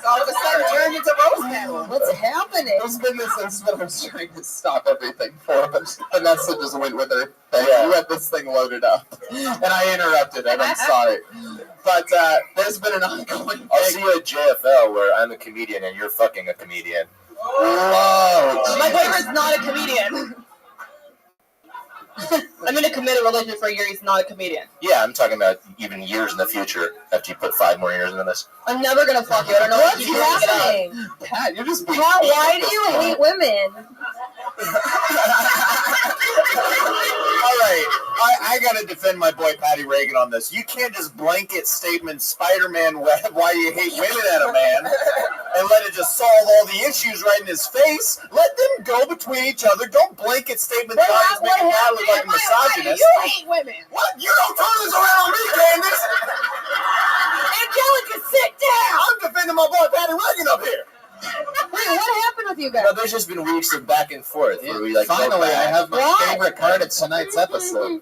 All of a sudden, turned into roast battle. What's happening? There's been this incident I was trying to stop everything for, but Vanessa just went with her thing. You had this thing loaded up, and I interrupted it. I'm sorry. But there's been an ongoing thing. I'll see you at JFL where I'm a comedian and you're fucking a comedian. Whoa. My boyfriend's not a comedian. I'm in a committed relationship for a year. He's not a comedian. Yeah, I'm talking about even years in the future after you put 5 more years into this. I'm never gonna fuck you. I don't know What's happening? Pat, you're just being Pat, why do you hate women? All right, I gotta defend my boy Patty Reagan on this. You can't just blanket statement Spider-Man why you hate women at a man and let it just solve all the issues right in his face. Let them go between each other. Don't blanket statement guys making Pat look like a misogynist. You hate women. What? You don't turn this around on me, Candace. Angelica, sit down. I'm defending to my boy Patty Reagan up here. Wait, what happened with you guys? No, there's just been weeks of back and forth where we like. Finally, I have my Why? favorite part of tonight's episode.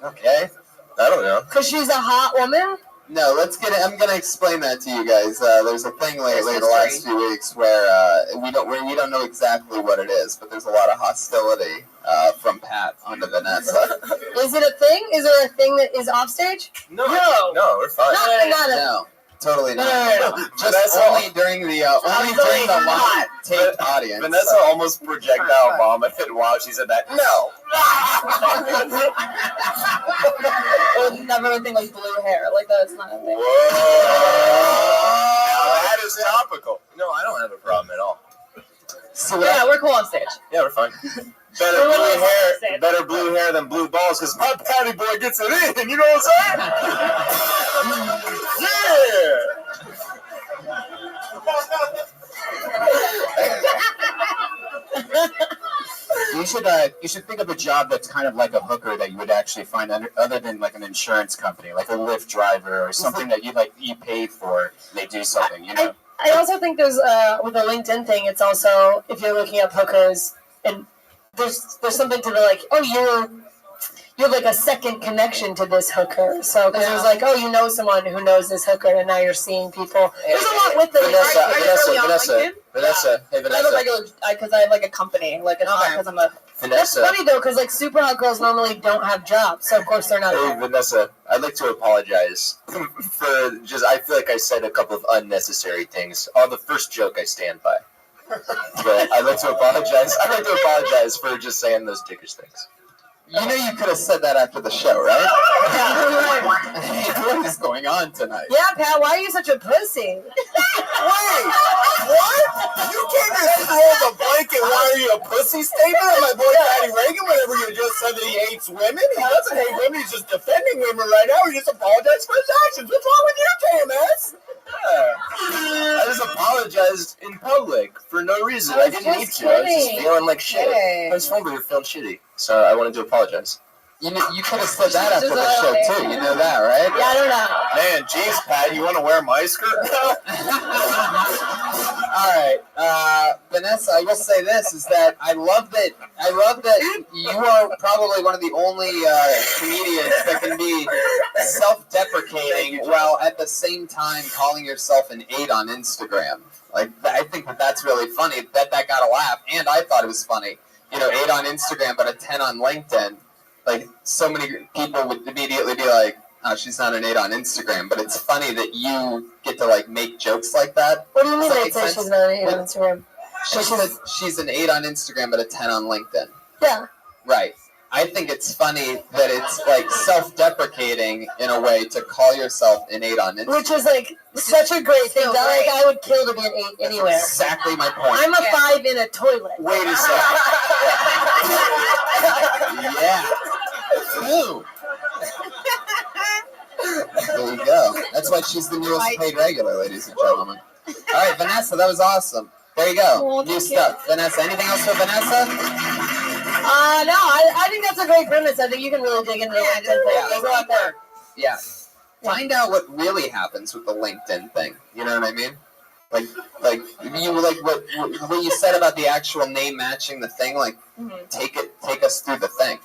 Okay. I don't know. Because she's a hot woman? No, let's get it. I'm gonna explain that to you guys. There's a thing lately the last few weeks where we don't know exactly what it is, but there's a lot of hostility from Pat onto Vanessa. Is it a thing? Is there a thing that is offstage? No, we're fine. No, totally not. No. Just Vanessa- only during the live taped audience. Vanessa almost projectile vomited while she said that. No. Never a thing like blue hair. Like that's not a thing. Now that is topical. No, I don't have a problem at all. So Yeah, we're cool on stage. Yeah, we're fine. Better blue hair than blue balls, because my Patty boy gets it in. You know what I'm saying? You should think of a job that's kind of like a hooker that you would actually find other than like an insurance company, like a Lyft driver or something that you paid for. They do something, you know. I also think there's with the LinkedIn thing. It's also if you're looking up hookers, and there's something to the like. Oh, you have like a second connection to this hooker. So because there's like, oh, you know someone who knows this hooker, and now you're seeing people. There's a lot with it. Vanessa, hey I have a Vanessa. regular, because I have like a company, like it's not because I'm a. That's Vanessa. funny though, because like super hot girls normally don't have jobs, so of course they're not. Hey Vanessa, I'd like to apologize for just. I feel like I said a couple of unnecessary things. On the first joke, I stand by. But I'd like to apologize. I'd like to apologize for just saying those dickish things. You know you could have said that after the show, right? Hey, what is going on tonight? Yeah, Pat, why are you such a pussy? Wait, what? You can't just throw the blanket "why are you a pussy" statement on my boy Patty Reagan whenever you just said that he hates women. He doesn't hate women. He's just defending women right now. He just apologized for his actions. What's wrong with you, TMS? I just apologized in public for no reason. I didn't need to. I was just feeling like shit. I was feeling shitty, so I wanted to apologize. You could have said that after the show too. You know that, right? Yeah, I don't know. Man, geez, Pat, you want to wear my skirt now? All right, Vanessa. I will say this: is that I love that you are probably one of the only comedians that can be self-deprecating while at the same time calling yourself an 8 on Instagram. Like I think that's really funny. That got a laugh, and I thought it was funny. 8 on Instagram, but a 10 on LinkedIn. Like, so many people would immediately be like, oh, she's not an 8 on Instagram. But it's funny that you get to, like, make jokes like that. What do you mean Does that they make say sense? she's not an 8 on Instagram? She said she's an 8 on Instagram, but a 10 on LinkedIn. Yeah. Right. I think it's funny that it's, like, self-deprecating in a way to call yourself an 8 on Instagram. Which is, like, such a great thing. That, like, I would kill to be an 8 anywhere. Exactly my point. I'm a 5 in a toilet. Wait a second. Yeah. Ooh. There you go. That's why she's the newest paid regular, ladies and gentlemen. All right, Vanessa, that was awesome. There you go. Well, New thank stuff. Vanessa, anything else for Vanessa? No, I think that's a great premise. I think you can really dig into the LinkedIn thing. There's a lot there. Yeah. Find out what really happens with the LinkedIn thing. You know what I mean? Like what you said about the actual name matching the thing. Like, take us through the thing.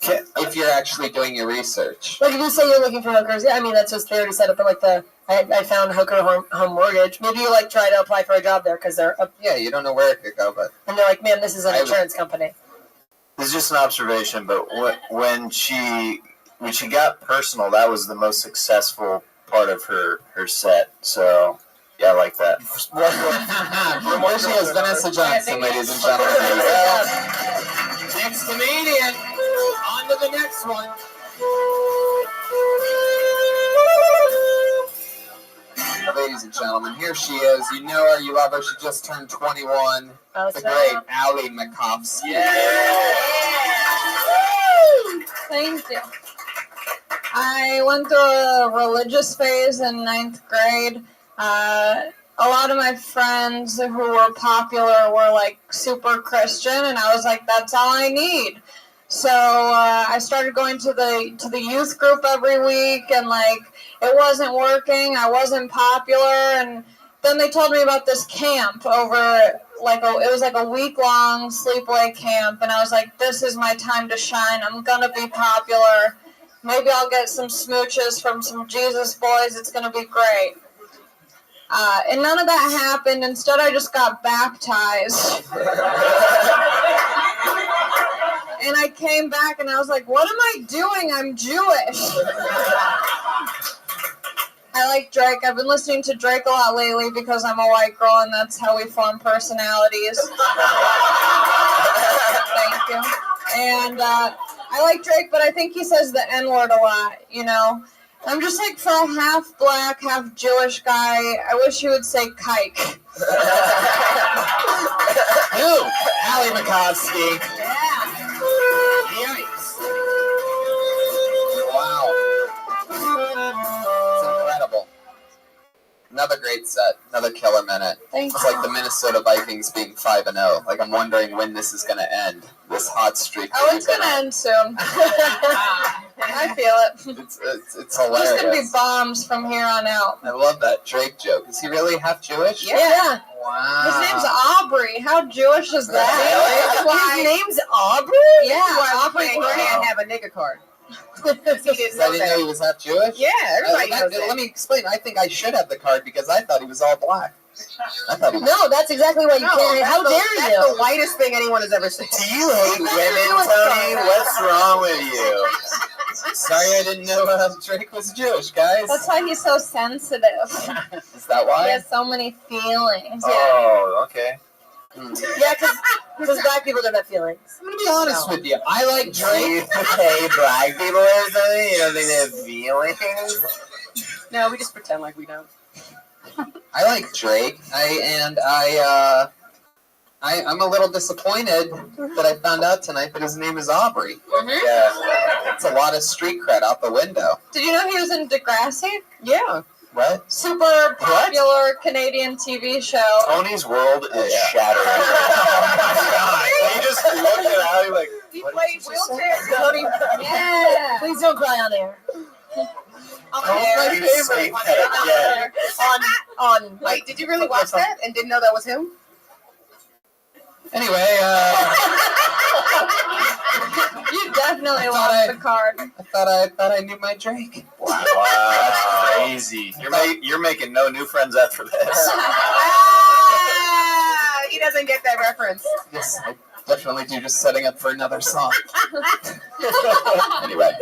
If you're actually doing your research. Like if you say you're looking for hookers, yeah, I mean that's just they already set up. But like I found hooker home mortgage. Maybe you like try to apply for a job there because they're up, Yeah, you don't know where it could go, but and they're like, man, this is an insurance company. This is just an observation, but when she got personal, that was the most successful part of her set. So yeah, I like that. there she is, Vanessa Johnson, ladies and gentlemen. There you go. Next comedian. On to the next one. Ladies and gentlemen, here she is. You know her, you love her. She just turned 21. The great Allie Makovsky. Thank you. I went through a religious phase in 9th grade. A lot of my friends who were popular were like super Christian, and I was like, that's all I need. So I started going to the youth group every week, and like it wasn't working. I wasn't popular, and then they told me about this camp over it was like a week-long sleepaway camp, and I was like, this is my time to shine. I'm gonna be popular. Maybe I'll get some smooches from some Jesus boys. It's gonna be great. And none of that happened. Instead, I just got baptized. And I came back and I was like, what am I doing? I'm Jewish. I like Drake. I've been listening to Drake a lot lately because I'm a white girl and that's how we form personalities. Thank you. And I like Drake, but I think he says the N-word a lot, you know. I'm just like, for a half black, half Jewish guy, I wish he would say kike. Who? Allie Makovsky. Yeah. Yikes. Wow. It's incredible. Another great set. Another killer minute. Thanks. It's like the Minnesota Vikings being 5-0. Like, I'm wondering when this is going to end. This hot streak. Oh, it's going to end soon. I feel it. It's hilarious. There's going to be bombs from here on out. I love that Drake joke. Is he really half Jewish? Yeah. Wow. His name's Aubrey. How Jewish is that? His name's Aubrey? Yeah, Aubrey can't have a nigga card. I didn't know he was half Jewish? Yeah, everybody knows that. Let me explain. I think I should have the card because I thought he was all black. I thought he was. No, that's exactly why you can't. How dare That's you? the whitest thing anyone has ever said. Do you hate women, Tony? What's wrong with you? Sorry, I didn't know Drake was Jewish, guys. That's why he's so sensitive. Is that why? He has so many feelings. Oh, okay. Yeah, because black people don't have feelings. I'm going to be honest with you. I like Do you Drake. hate black people or something? You don't think they have feelings? No, we just pretend like we don't. I like Drake. I'm a little disappointed that I found out tonight that his name is Aubrey. Yeah. It's a lot of street cred out the window. Did you know he was in Degrassi? Yeah. What? Super popular Canadian TV show. Tony's world is shattered. Oh my god. He just looked at Allie like, He what played did you say? wheelchair. Tony. Yeah. Please don't cry on air. On Don't air. you say that again. On. Wait, did you really watch that and didn't know that was him? Anyway, You definitely I thought lost the card. I thought I knew my Drake. Wow, that's crazy. You're making no new friends after this. He doesn't get that reference. Yes, I definitely do. Just setting up for another song. Anyway,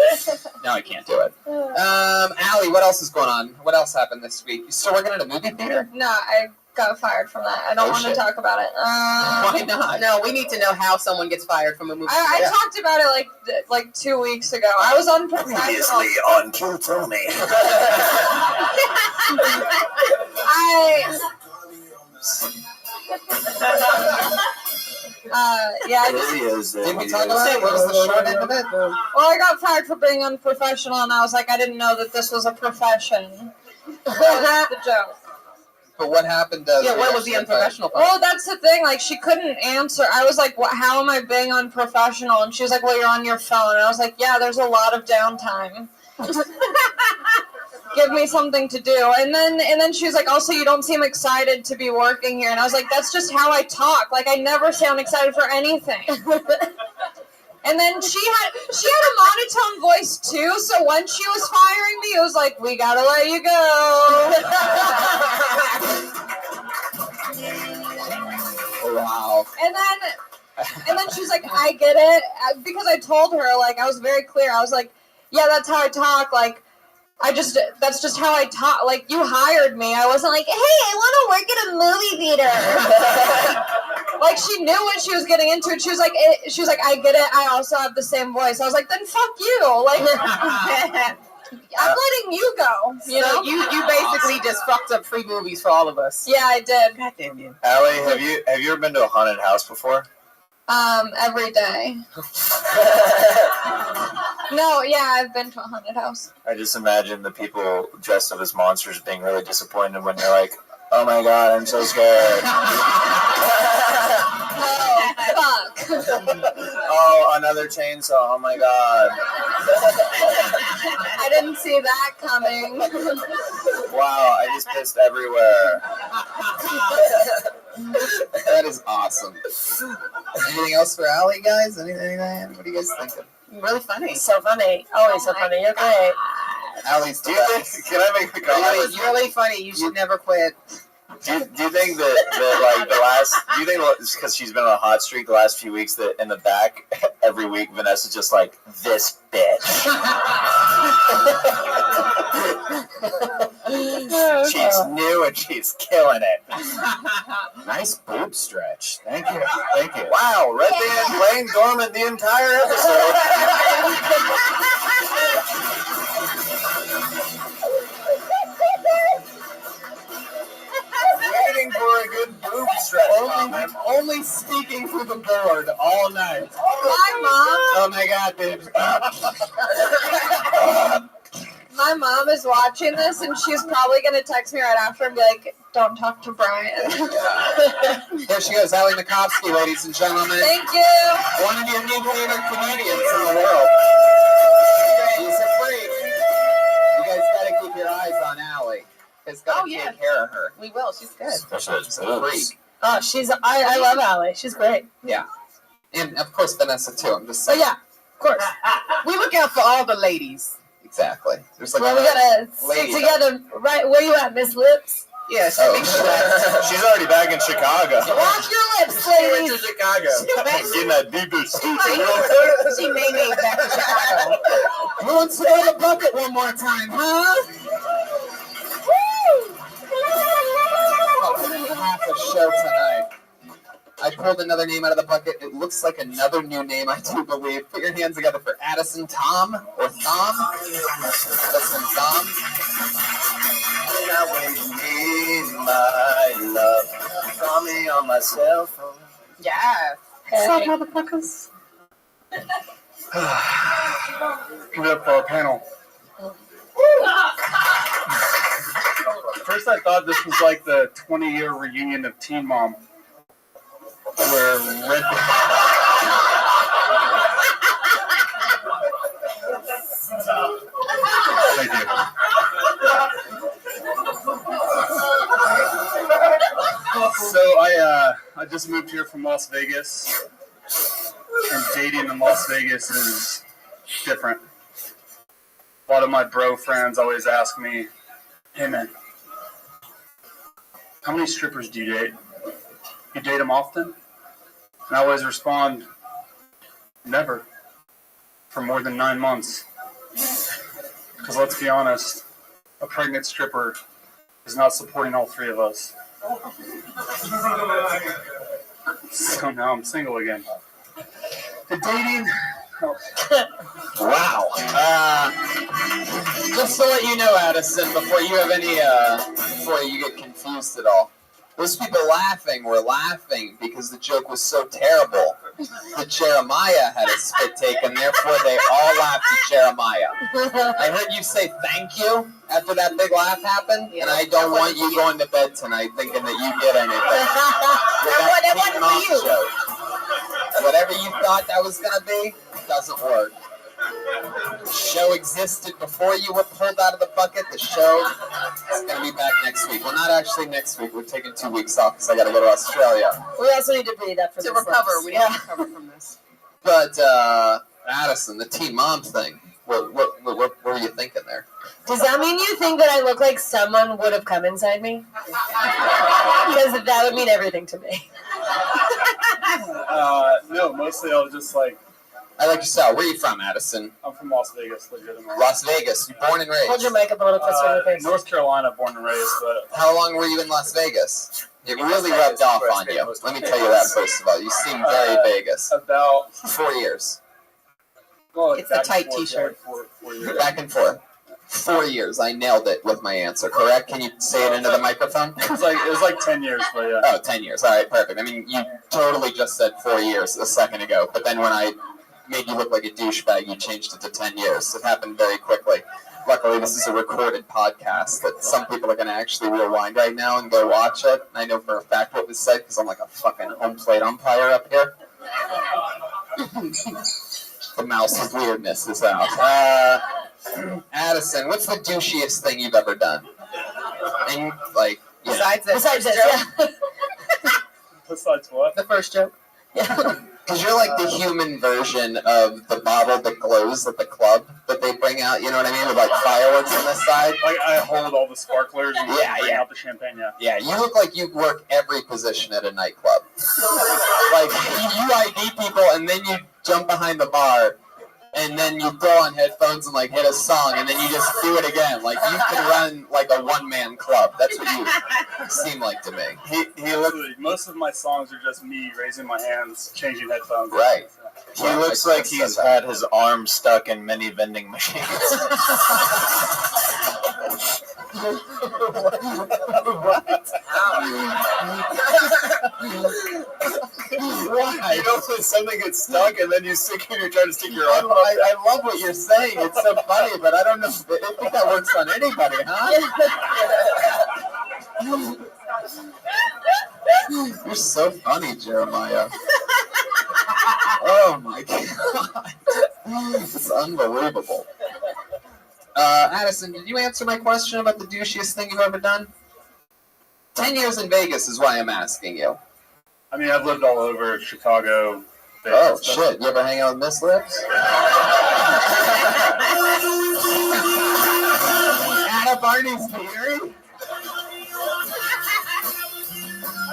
now I can't do it. Allie, what else is going on? What else happened this week? You still working at a movie theater? No, I got fired from that. I don't want to shit. talk about it. Why not? No, we need to know how someone gets fired from a movie. I talked about it like 2 weeks ago. I was on Previously on Kill Tony. Yeah, I Did we talk about it? What was the short end of it? well, I got fired for being unprofessional, and I was like, I didn't know that this was a profession. That was the joke. But what happened? What was the unprofessional part? Well, that's the thing. Like, she couldn't answer. I was like, how am I being unprofessional? And she was like, well, you're on your phone. And I was like, yeah, there's a lot of downtime. Give me something to do. And then she was like, also, you don't seem excited to be working here. And I was like, that's just how I talk. Like, I never sound excited for anything. And then she had a monotone voice too, so when she was firing me, it was like, we gotta let you go. Wow. And then she was like, I get it, because I told her, like, I was very clear. I was like, yeah, that's how I talk. Like, that's just how I talk. Like, you hired me. I wasn't like, hey, I want to work at a movie theater. Like, she knew what she was getting into. And she was like, I get it. I also have the same voice. I was like, then fuck you. Like, I'm letting you go. You know? You basically just fucked up free movies for all of us. Yeah, I did. God damn you. Allie, have you ever been to a haunted house before? Every day. No, yeah, I've been to a haunted house. I just imagine the people dressed up as monsters being really disappointed when you're like, oh my god, I'm so scared. Oh, fuck. Oh, another chainsaw, oh my god. I didn't see that coming. Wow, I just pissed everywhere. That is awesome. Anything else for Allie, guys? Anything? What are you guys thinking? Really funny. So funny. Always so funny. You're great. Allie's Do you think? Can I make a comment? Really funny. You should never quit. Do you think that like the last? Do you think it's because she's been on a hot streak the last few weeks that in the back every week Vanessa's just like this bitch. She's new and she's killing it. Nice boob stretch. Thank you. Thank you. Wow, Red Band playing dormant the entire episode. Waiting for a good boob stretch. only speaking through the board all night. Hi, Mom. Oh my God, dude. My mom is watching this, and she's probably going to text me right after and be like, don't talk to Brian. There she goes, Allie Makovsky, ladies and gentlemen. Thank you. One of your new favorite comedians in the world. She's a freak. You guys gotta keep your eyes on Allie. You guys gotta take care of her. We will. She's good. Especially She's a freak. Oh, I love Allie. She's great. Yeah. And of course Vanessa too. I'm just Oh saying. yeah, of course. We look out for all the ladies. Exactly. There's like Well, we gotta stick lady. together. Right, where you at, Miss Lips? Yes. Oh. She's already back in Chicago. Wash your lips, She went to ladies. Chicago. Getting that deeper She may need back to Chicago. Who wants to go to the bucket one more time, huh? Half a show tonight. I pulled another name out of the bucket. It looks like another new name, I do believe. Put your hands together for Addison Tom or Thom. Addison Thom. My love. Call me on my cell phone. Yeah. Hey. motherfuckers? Give it up for our panel. First, I thought this was like the 20-year reunion of Teen Mom, where Red. Thank you. So I just moved here from Las Vegas, and dating in Las Vegas is different. A lot of my bro friends always ask me, "Hey man, how many strippers do you date? You date them often?" And I always respond, "Never, for more than 9 months." Because let's be honest, a pregnant stripper is not supporting all three of us. So now I'm single again. The dating. Wow. Just to let you know, Addison, before you have any, before you get confused at all, those people laughing were laughing because the joke was so terrible that Jeremiah had a spit taken, therefore they all laughed at Jeremiah. I heard you say thank you after that big laugh happened, and I don't want you going to bed tonight thinking that you did anything. That Teen Mom joke. Whatever you thought that was going to be, doesn't work. The show existed before you were pulled out of the bucket. The show is going to be back next week. Well, not actually next week. We're taking 2 weeks off because I got to go to Australia. We also need to breathe after To this. recover. We need to recover from this. But Addison, the Teen Mom thing. What were you thinking there? Does that mean you think that I look like someone would have come inside me? Because that would mean everything to me. No, mostly I was just like, I like your style. Where are you from, Addison? I'm from Las Vegas, legitimately. Las Vegas. You born and Hold your raised. mic up a little closer to your face. North Carolina, born and raised, but How long were you in Las Vegas? It really rubbed off on you. Let me tell you that first of all. You seem very Vegas. about 4 years. well, It's the back and tight forth, t-shirt. like, 4 years. Back and forth. 4 years. I nailed it with my answer. Correct? Can you say it into the microphone? It was like 10 years, but yeah. Oh, 10 years. All right, perfect. I mean, you totally just said 4 years a second ago, but then when I made you look like a douchebag, you changed it to 10 years. It happened very quickly. Luckily, this is a recorded podcast that some people are going to actually rewind right now and go watch it. I know for a fact what was said because I'm like a fucking home plate umpire up here. The mouse of weirdness is out. Addison, what's the douchiest thing you've ever done? And like, yeah. Besides this, yeah. Besides what? The first joke. Because you're like the human version of the bottle that glows at the club that they bring out, you know what I mean? With like fireworks on the side. Like I hold all the sparklers and bring out the champagne, Yeah, you look like you work every position at a nightclub. Like, you ID people and then you jump behind the bar and then you throw on headphones and like hit a song and then you just do it again. Like, you can run like a one-man club. That's what you seem like to me. Literally, most of my songs are just me raising my hands, changing headphones. Right. He looks like he's had his arm stuck in many vending machines. What? Why? You know when something gets stuck and then you try to stick your arm up? I love what you're saying. It's so funny, but I don't know. I think that works on anybody, huh? You're so funny, Jeremiah. Oh my God. It's unbelievable. Addison, did you answer my question about the douchiest thing you've ever done? 10 years in Vegas is why I'm asking you. I mean, I've lived all over Chicago. Oh, shit. You ever hang out with Miss Lips? Anna Barney's Theory?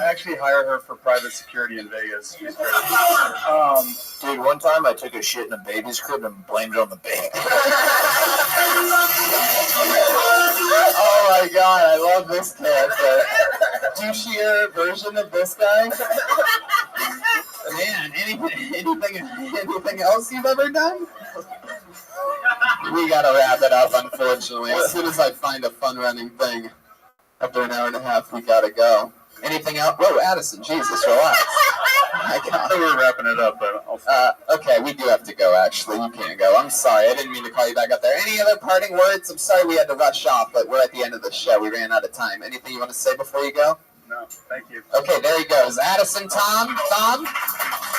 I actually hire her for private security in Vegas. She's great. Dude, one time I took a shit in a baby's crib and blamed it on the baby. Oh my God, I love this character. Douchier version of this guy? Man, anything else you've ever done? We gotta wrap it up, unfortunately. As soon as I find a fun-running thing, after an hour and a half, we gotta go. Anything else? Whoa, Addison, Jesus, relax. I thought we were wrapping it up, but okay, we do have to go, actually. You can't go. I'm sorry. I didn't mean to call you back up there. Any other parting words? I'm sorry we had to rush off, but we're at the end of the show. We ran out of time. Anything you want to say before you go? no, thank you. Okay, there he goes. Addison Tom.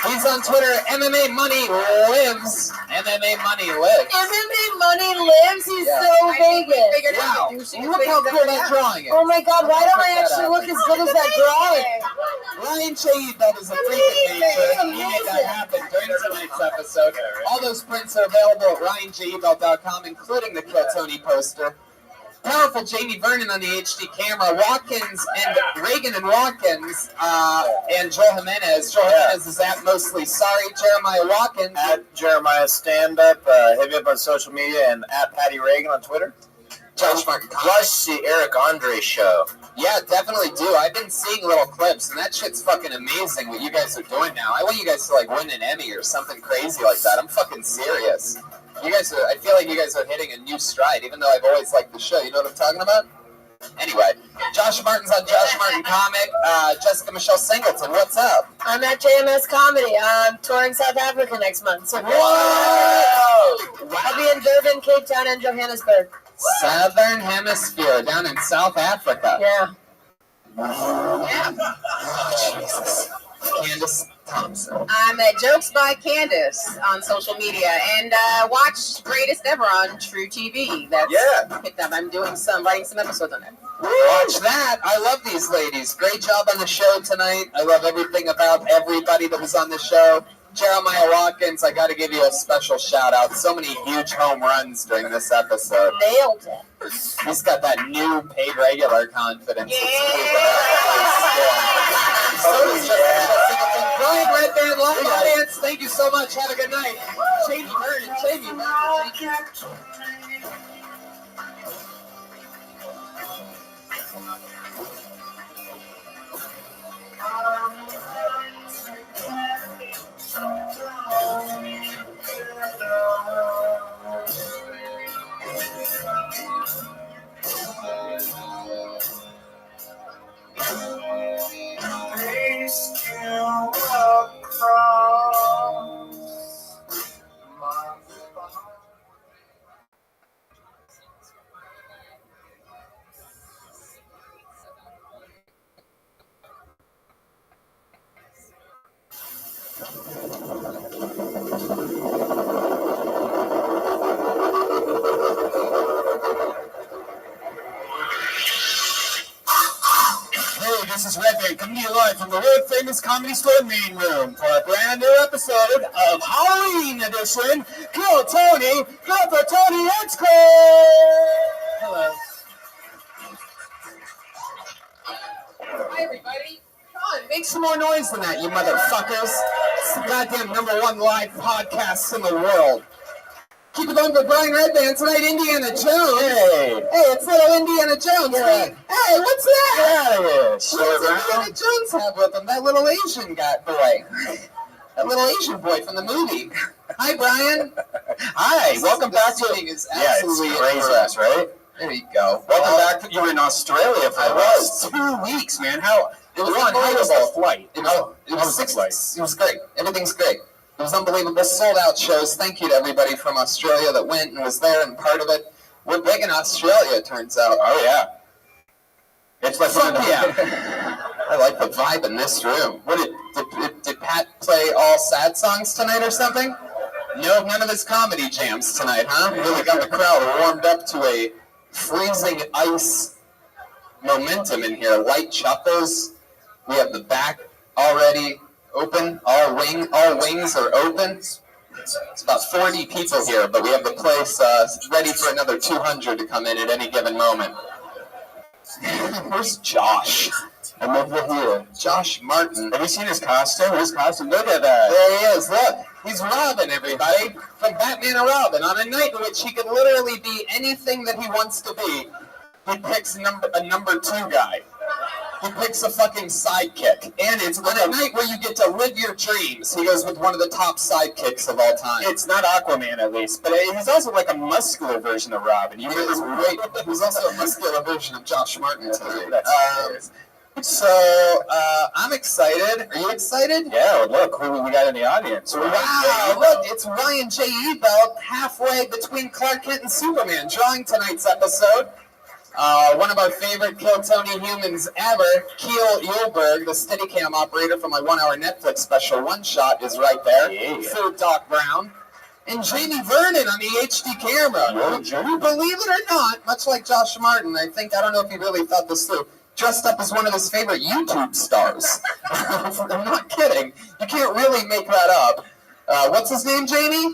He's on Twitter. MMA Money Lives. MMA Money Lives. MMA Money Lives. He's so Vegas. Wow. Look how cool that drawing is. Oh my God, why don't I actually look as good as that drawing? Ryan J. That is a freak of nature. He made that happen during tonight's episode. All those prints are available at ryanjebelt.com, including the Kill Tony poster. Powerful Jamie Vernon on the HD camera. Watkins and Reagan and Watkins and Joel Jimenez. Joel Jimenez is at Mostly Sorry. Jeremiah Watkins. At Jeremiah Stand Up. Hit me up on social media and at Patty Reagan on Twitter. Josh Martin. Watch the Eric Andre show. Yeah, definitely do. I've been seeing little clips, and that shit's fucking amazing what you guys are doing now. I want you guys to like win an Emmy or something crazy like that. I'm fucking serious. You guys are, I feel like you guys are hitting a new stride, even though I've always liked the show. You know what I'm talking about? Anyway, Josh Martin's on Josh Martin Comic. Jessica Michelle Singleton, what's up? I'm at JMS Comedy. I'm touring South Africa next month. So Whoa! I'll be in Durban, Cape Town, and Johannesburg. Southern Hemisphere, down in South Africa. Yeah. Oh, Jesus. Candace Thompson. I'm at Jokes by Candace on social media, and watch Greatest Ever on True TV. That's picked up. I'm writing some episodes on it. Watch that. I love these ladies. Great job on the show tonight. I love everything about everybody that was on the show. Jeremiah Watkins, I got to give you a special shout out. So many huge home runs during this episode. Nailed it. He's got that new paid regular confidence. Brian Redband, live audience, thank you so much. Have a good night. Shady Vernon, Shady is Rabbi coming to you live from the world famous Comedy Store main room for a brand new episode of Halloween edition. Kill Tony, go for Tony X-Code! Hello. Hi, everybody. Come on, make some more noise than that, you motherfuckers. It's the goddamn #1 live podcast in the world. Keep it going for Brian Redband tonight, Indiana Jones. Hey! Hey, it's little Indiana Jones. Yeah. Hey, what's that? Get out of here! What does Indiana Jones have with him? That little Asian boy. That little Asian boy from the movie. Hi, Brian. Hi, welcome back to... Is Yeah, absolutely it's crazy, incorrect. right? There you go. Welcome back. You were in Australia for I the was. last 2 weeks, man. How It was how was the unbelievable. flight? It How was was the flight? It was great. Everything's great. It was unbelievable. Sold out shows. Thank you to everybody from Australia that went and was there and part of it. We're big in Australia, it turns out. Oh yeah. It's like Fuck yeah. I like the vibe in this room. What did Pat play all sad songs tonight or something? No, none of his comedy jams tonight, huh? Really got the crowd warmed up to a freezing ice momentum in here. Light chuckles. We have the back already open. All wings are open. It's about 40 people here, but we have the place ready for another 200 to come in at any given moment. Where's Josh? I'm over here. Josh Martin. Have you seen his costume? Look at that. There he is. Look, he's Robin, everybody. From Batman and Robin. On a night in which he could literally be anything that he wants to be, he picks a number 2 guy. He picks a fucking sidekick. And it's on a night where you get to live your dreams. He goes with one of the top sidekicks of all time. It's not Aquaman, at least, but he's also like a muscular version of Robin. You He is remember? great. He's also a muscular version of Josh Martin tonight. That's hilarious. So, I'm excited. Are you excited? Yeah, look who we got in the audience. Wow, look, it's Ryan J. Ebelt halfway between Clark Kent and Superman drawing tonight's episode. One of our favorite Kill Tony humans ever, Keel Yulberg, the Steadicam operator from my 1-hour Netflix special, One Shot, is right there. Yeah. Food Doc Brown. And Jamie Vernon on the HD camera. Believe it or not, much like Josh Martin, I don't know if he really thought this through, dressed up as one of his favorite YouTube stars. I'm not kidding. You can't really make that up. What's his name, Jamie?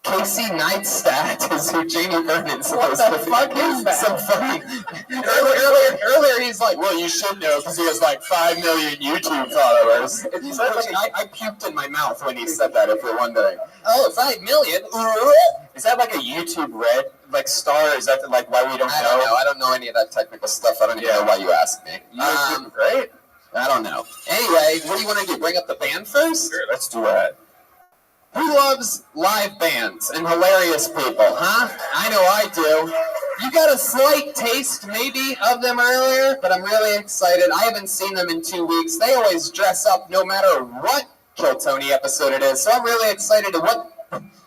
Casey Neistat is who Jamie Vernon's supposed to be. What the fuck is that? Some funny. Earlier he's like, well, you should know because he has like 5 million YouTube followers. I puked in my mouth when he said that, if you're wondering. Oh, 5 million? Is that like a YouTube Red star? Is that like why we don't know? I don't know. I don't know any of that technical stuff. I don't even know why you asked me. Right? I don't know. Anyway, what do you want to do? Bring up the band first? Sure, let's do that. Who loves live bands and hilarious people, huh? I know I do. You got a slight taste, maybe, of them earlier, but I'm really excited. I haven't seen them in 2 weeks. They always dress up no matter what Kill Tony episode it is, so I'm really excited to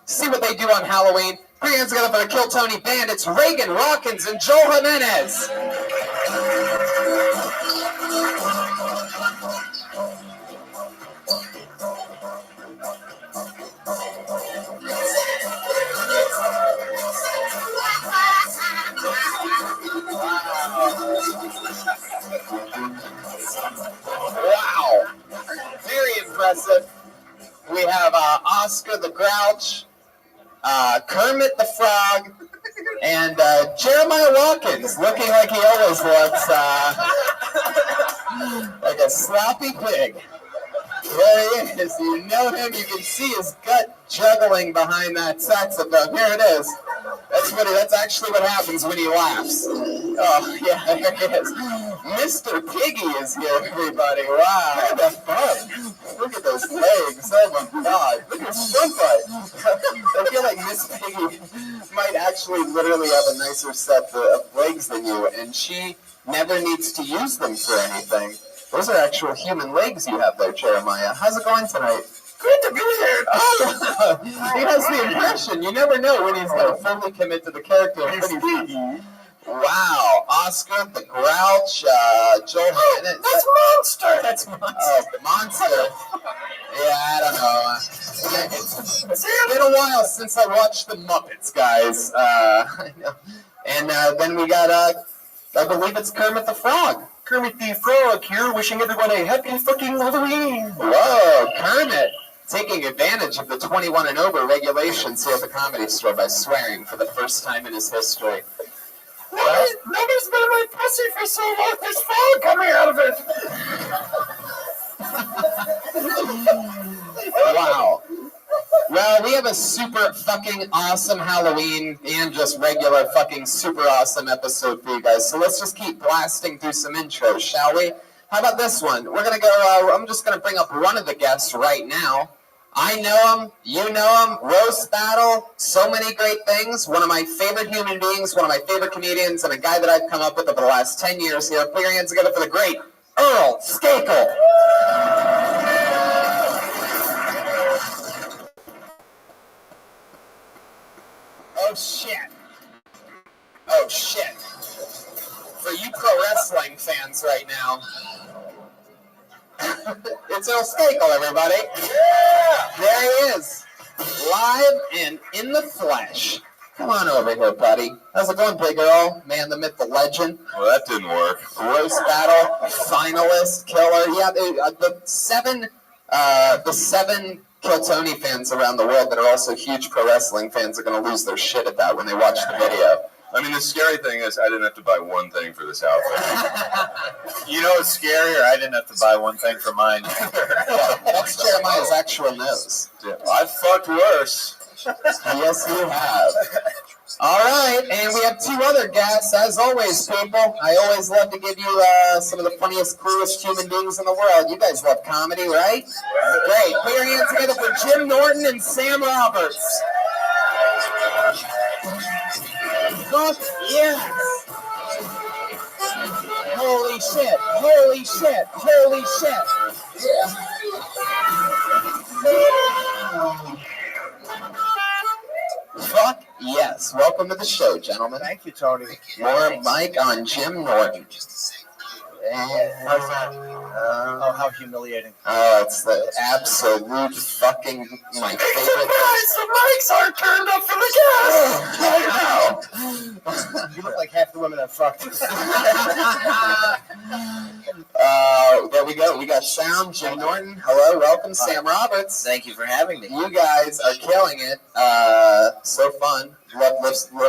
see what they do on Halloween. Put your hands together for the Kill Tony band. It's Reagan Watkins and Joel Jimenez. Wow. Very impressive. We have Oscar the Grouch, Kermit the Frog, and Jeremiah Watkins, looking like he always looks like a sloppy pig. There he is. You know him. You can see his gut juggling behind that saxophone. Here it is. That's actually what happens when he laughs. Oh, yeah, there he is. Mr. Piggy is here, everybody. Wow. Look at that butt. Look at those legs. Oh, my God. Look at his front butt. I feel like Miss Piggy might actually literally have a nicer set of legs than you, and she never needs to use them for anything. Those are actual human legs you have there, Jeremiah. How's it going tonight? Good to be here. Oh, he has the impression. You never know when he's going to fully commit to the character. Wow. Oscar the Grouch, Joel Jimenez. That's Monster. That's Monster. Oh, Monster. Yeah, I don't know. It's been a while since I watched the Muppets, guys. I know. And then we got, I believe it's Kermit the Frog. Kermit the Frog here, wishing everyone a happy fucking Halloween. Whoa, Kermit. Taking advantage of the 21 and over regulations here at the Comedy Store by swearing for the first time in his history. Nobody's been in my pussy for so long, there's fog coming out of it. Wow. Well, we have a super fucking awesome Halloween and just regular fucking super awesome episode for you guys. So let's just keep blasting through some intros, shall we? How about this one? We're going to go, I'm just going to bring up one of the guests right now. I know him, you know him, roast battle, so many great things. One of my favorite human beings, one of my favorite comedians, and a guy that I've come up with over the last 10 years here. Put your hands together for the great ROTHSCHILD. Oh shit. Oh shit. For you pro wrestling fans right now, it's ROTHSCHILD, everybody. Yeah! There he is. Live and in the flesh. Come on over here, buddy. How's it going, big girl? Man, the myth, the legend. Well, that didn't work. Roast battle, finalist, killer. Yeah, the seven Kill Tony fans around the world that are also huge pro wrestling fans are going to lose their shit at that when they watch the video. I mean, the scary thing is I didn't have to buy one thing for this outfit. You know what's scarier? I didn't have to buy one thing for mine. That's Jeremiah's actual nose. I've fucked worse. Yes, you have. All right, and we have two other guests, as always, people. I always love to give you some of the funniest, coolest human beings in the world. You guys love comedy, right? Great. Put your hands together for Jim Norton and Sam Roberts. Fuck yes! Holy shit! Holy shit! Holy shit! Fuck yes! Welcome to the show, gentlemen. Thank you, Tony. More mic on Jim Norton. How's that? Oh, how humiliating. Oh, it's the absolute fucking my favorite. The mics aren't turned up for the guests right now. You look like half the women I've fucked. There we go. We got sound. Jim Norton. Hello, welcome. Sam Roberts. Thank you for having me. You guys are killing it. So fun. Love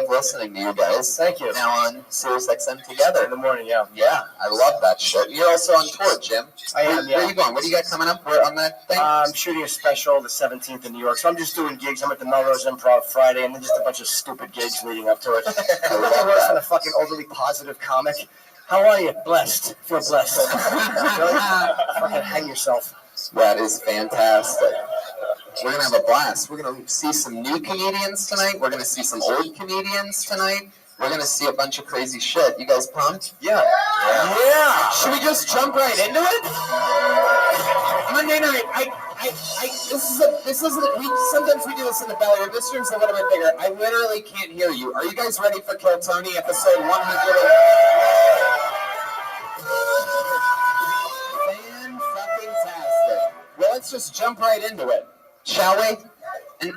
listening to you guys. Thank you. Now on Sirius XM together. In the morning, yeah. Yeah, I love that shit. You're also on tour, Jim. I am, yeah. Where are you going? What do you got coming up on that thing? I'm shooting a special the 17th in New York, so I'm just doing gigs. I'm at the Melrose Improv Friday, and then just a bunch of stupid gigs leading up to it. I love I'm worse than that. a fucking overly positive comic. How are you? Blessed. Feel blessed. Really? Fucking hang yourself. That is fantastic. We're going to have a blast. We're going to see some new comedians tonight. We're going to see some old comedians tonight. We're going to see a bunch of crazy shit. You guys pumped? Yeah. Yeah. Should we just jump right into it? Monday night. Sometimes we do this in the belly. This room's a little bit bigger. I literally can't hear you. Are you guys ready for Kill Tony episode 100? Fan-fucking-tastic. Well, let's just jump right into it, shall we? And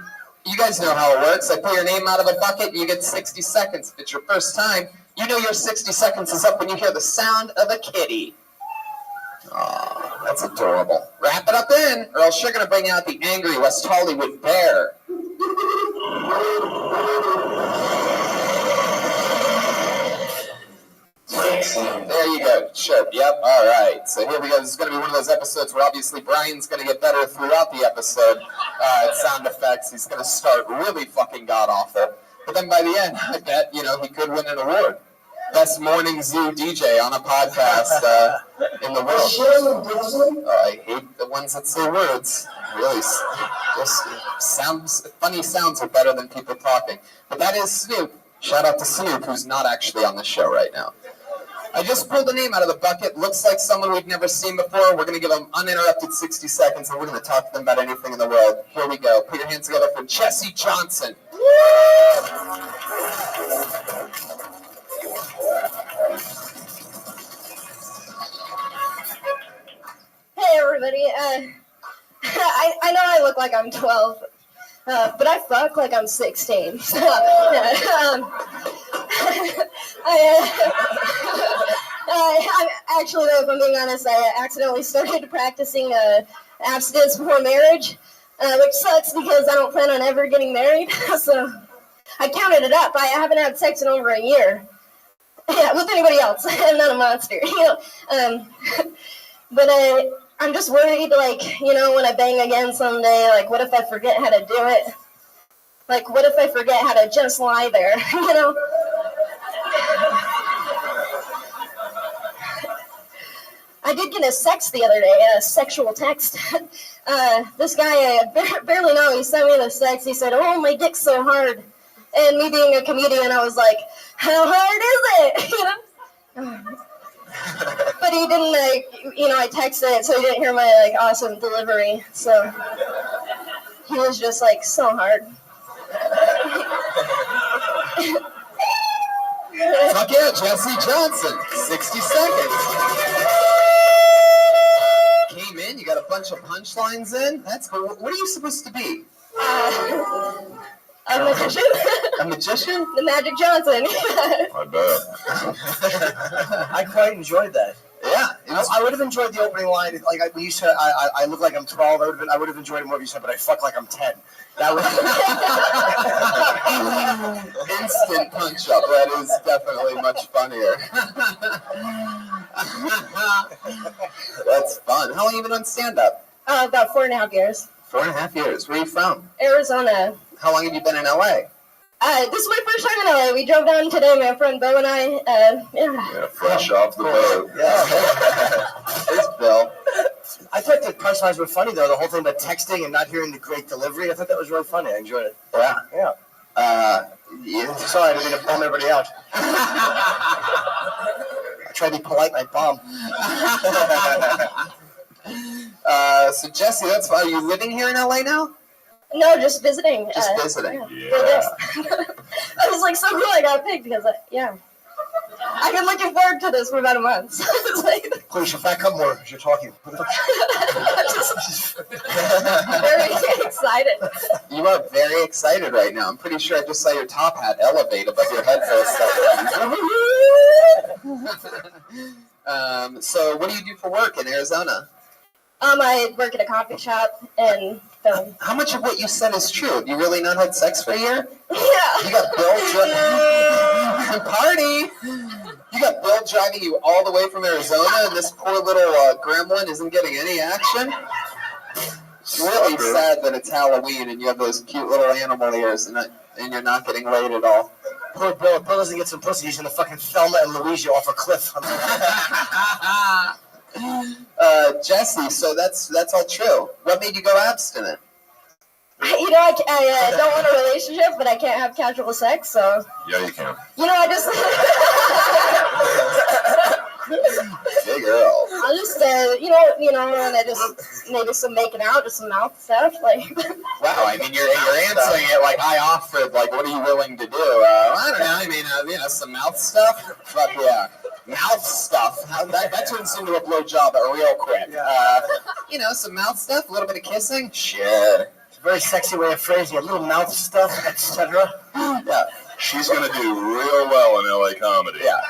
you guys know how it works. I pull your name out of a bucket, and you get 60 seconds. If it's your first time, you know your 60 seconds is up when you hear the sound of a kitty. Aw, that's adorable. Wrap it up in, or else you're going to bring out the angry West Hollywood bear. There you go. Sure. Yep. All right. So here we go. This is going to be one of those episodes where obviously Brian's going to get better throughout the episode at sound effects. He's going to start really fucking god-awful. But then by the end, I bet, he could win an award. Best morning zoo DJ on a podcast in the world. I hate the ones that say words. Really, just funny sounds are better than people talking. But that is Snoop. Shout out to Snoop, who's not actually on the show right now. I just pulled the name out of the bucket. Looks like someone we've never seen before. We're going to give them uninterrupted 60 seconds, and we're going to talk to them about anything in the world. Here we go. Put your hands together for Jesse Johnson. Hey everybody, I know I look like I'm 12, but I fuck like I'm 16. Actually, though, if I'm being honest, I accidentally started practicing abstinence before marriage, which sucks because I don't plan on ever getting married. So I counted it up. I haven't had sex in over a year. Yeah, with anybody else. I'm not a monster, But I'm just worried, like, when I bang again someday, like, what if I forget how to do it? Like, what if I forget how to just lie there, I did get a text the other day, a sexual text. This guy I barely know, he sent me this text. He said, "Oh, my dick's so hard." And me being a comedian, I was like, "How hard is it?" But he didn't, I texted it, so he didn't hear my, awesome delivery. So he was just, so hard. Fuck yeah, Jesse Johnson. 60 seconds. Came in, you got a bunch of punchlines in. That's cool. What are you supposed to be? A magician. A magician? The Magic Johnson. I bet. I quite enjoyed that. Yeah. I would have enjoyed the opening line, like when you said, I look like I'm 12. I would have enjoyed it more if you said, but I fuck like I'm 10. That was instant punch up. That is definitely much funnier. That's fun. How long have you been on stand-up? About 4.5 years. 4.5 years. Where are you from? Arizona. How long have you been in LA? This is my first time in LA. We drove down today, my friend Bo and I. Yeah, fresh off the boat. Yeah. There's Bill. I thought the punchlines were funny, though. The whole thing about texting and not hearing the great delivery. I thought that was really funny. I enjoyed it. Yeah. Yeah. Yeah. Sorry, I didn't mean to bum everybody out. I tried to be polite and I bombed. So Jesse, are you living here in LA now? No, just visiting. Just visiting. Yeah. I was so cool I got picked because, I've been looking forward to this for about a month. Please, back up more as you're talking. Very excited. You are very excited right now. I'm pretty sure I just saw your top hat elevate above your head for a second. So what do you do for work in Arizona? I work at a coffee shop and film. How much of what you said is true? Have you really not had sex for a year? Yeah. You got Bill party. You got Bill driving you all the way from Arizona, and this poor little gremlin isn't getting any action. It's really sad that it's Halloween and you have those cute little animal ears, and you're not getting laid at all. Poor Bill. Bill doesn't get some pussy. He's in the fucking Thelma and Louise off a cliff. Jesse, so that's all true. What made you go abstinent? I don't want a relationship, but I can't have casual sex, so. Yeah, you can. I just. Hey, girl. I just, and I just maybe some making out, just some mouth stuff, Wow, I mean, you're answering it like I offered. Like, what are you willing to do? I don't know. I mean, some mouth stuff. Fuck yeah. Mouth stuff. That turns into a blowjob real quick. Some mouth stuff, a little bit of kissing. Sure. It's a very sexy way of phrasing it. A little mouth stuff, etc. Yeah. She's going to do real well in LA comedy. Yeah.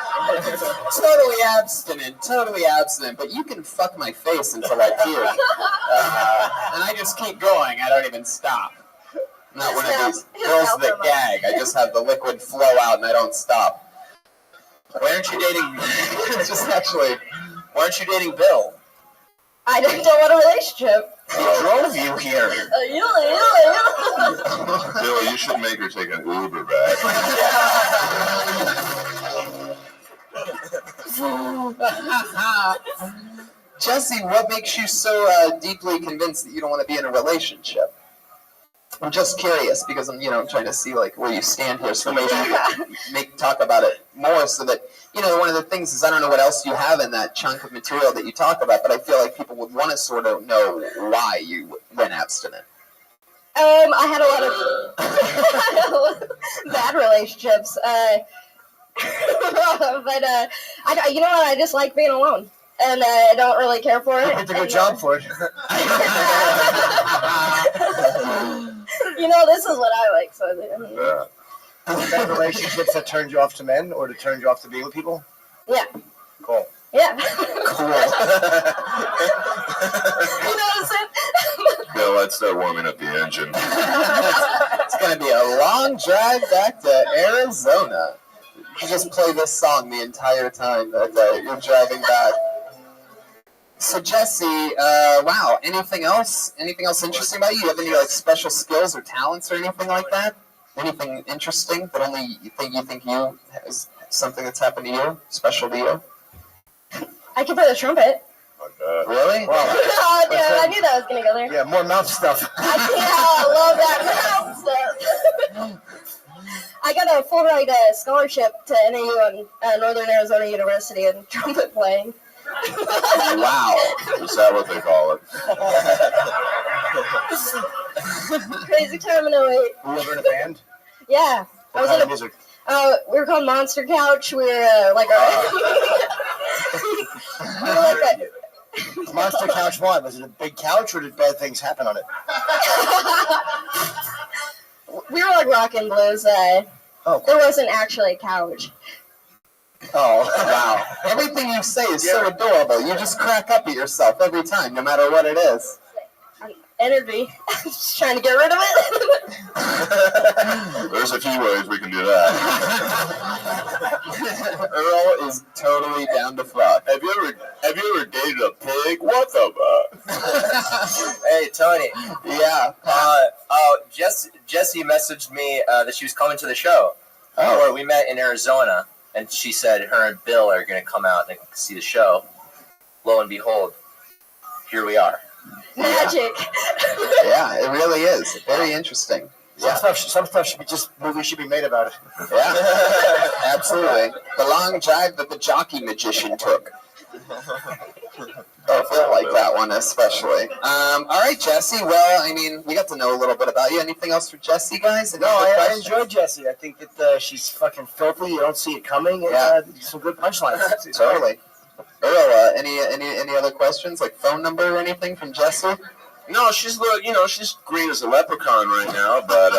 Totally abstinent, but you can fuck my face until I puke. And I just keep going. I don't even stop. I'm not one of these girls that gag. I just have the liquid flow out and I don't stop. Why aren't you dating? Why aren't you dating Bill? I don't want a relationship. He drove you here. Bill, you should make her take an Uber back. Jesse, what makes you so deeply convinced that you don't want to be in a relationship? I'm just curious because I'm trying to see where you stand here, so maybe talk about it more so that one of the things is I don't know what else you have in that chunk of material that you talk about, but I feel like people would want to sort of know why you went abstinent. I had a lot of bad relationships, but I just like being alone. And I don't really care for it. It's a good job for it. This is what I like. So. Bad relationships that turned you off to men or to turn you off to being with people? Yeah. Cool. Yeah. Cool. You know what I'm saying? Yeah, let's start warming up the engine. It's going to be a long drive back to Arizona. You just play this song the entire time that you're driving back. So Jesse, wow, anything else? Anything else interesting about you? You have any like special skills or talents or anything like that? Anything interesting that only you think you has something that's happened to you, special to you? I can play the trumpet. Really? Wow. Oh, dude, I knew that was gonna go there. Yeah, more mouth stuff. I love that mouth stuff. I got a full ride scholarship to NAU on Northern Arizona University in trumpet playing. Wow. Is that what they call it? Crazy time in 08. Were you ever in a band? Yeah. I was in a music? we were called Monster Couch. We were like a we were like a Monster Couch what? Was it a big couch or did bad things happen on it? we were like rock and blues. Oh, cool. There wasn't actually a couch. Oh, wow. Everything you say is so adorable. You just crack up at yourself every time, no matter what it is. Energy. I'm just trying to get rid of it. There's a few ways we can do that. Earl is totally down to fuck. Have you ever dated a pig? What the fuck? Hey, Tony. Yeah. Jessie messaged me that she was coming to the show. Oh. Or we met in Arizona, and she said her and Bill are going to come out and see the show. Lo and behold, here we are. Magic. Yeah, it really is. Very interesting. Some stuff should be movies should be made about it. Yeah, absolutely. The long drive that the jockey magician took. I feel like that one especially. All right, Jesse. Well, I mean, we got to know a little bit about you. Anything else for Jesse, guys? No, I enjoy Jessie. I think that she's fucking filthy. You don't see it coming. Yeah. Some good punchlines. Totally. Earl, any other questions, like phone number or anything from Jesse? No, she's green as a leprechaun right now, but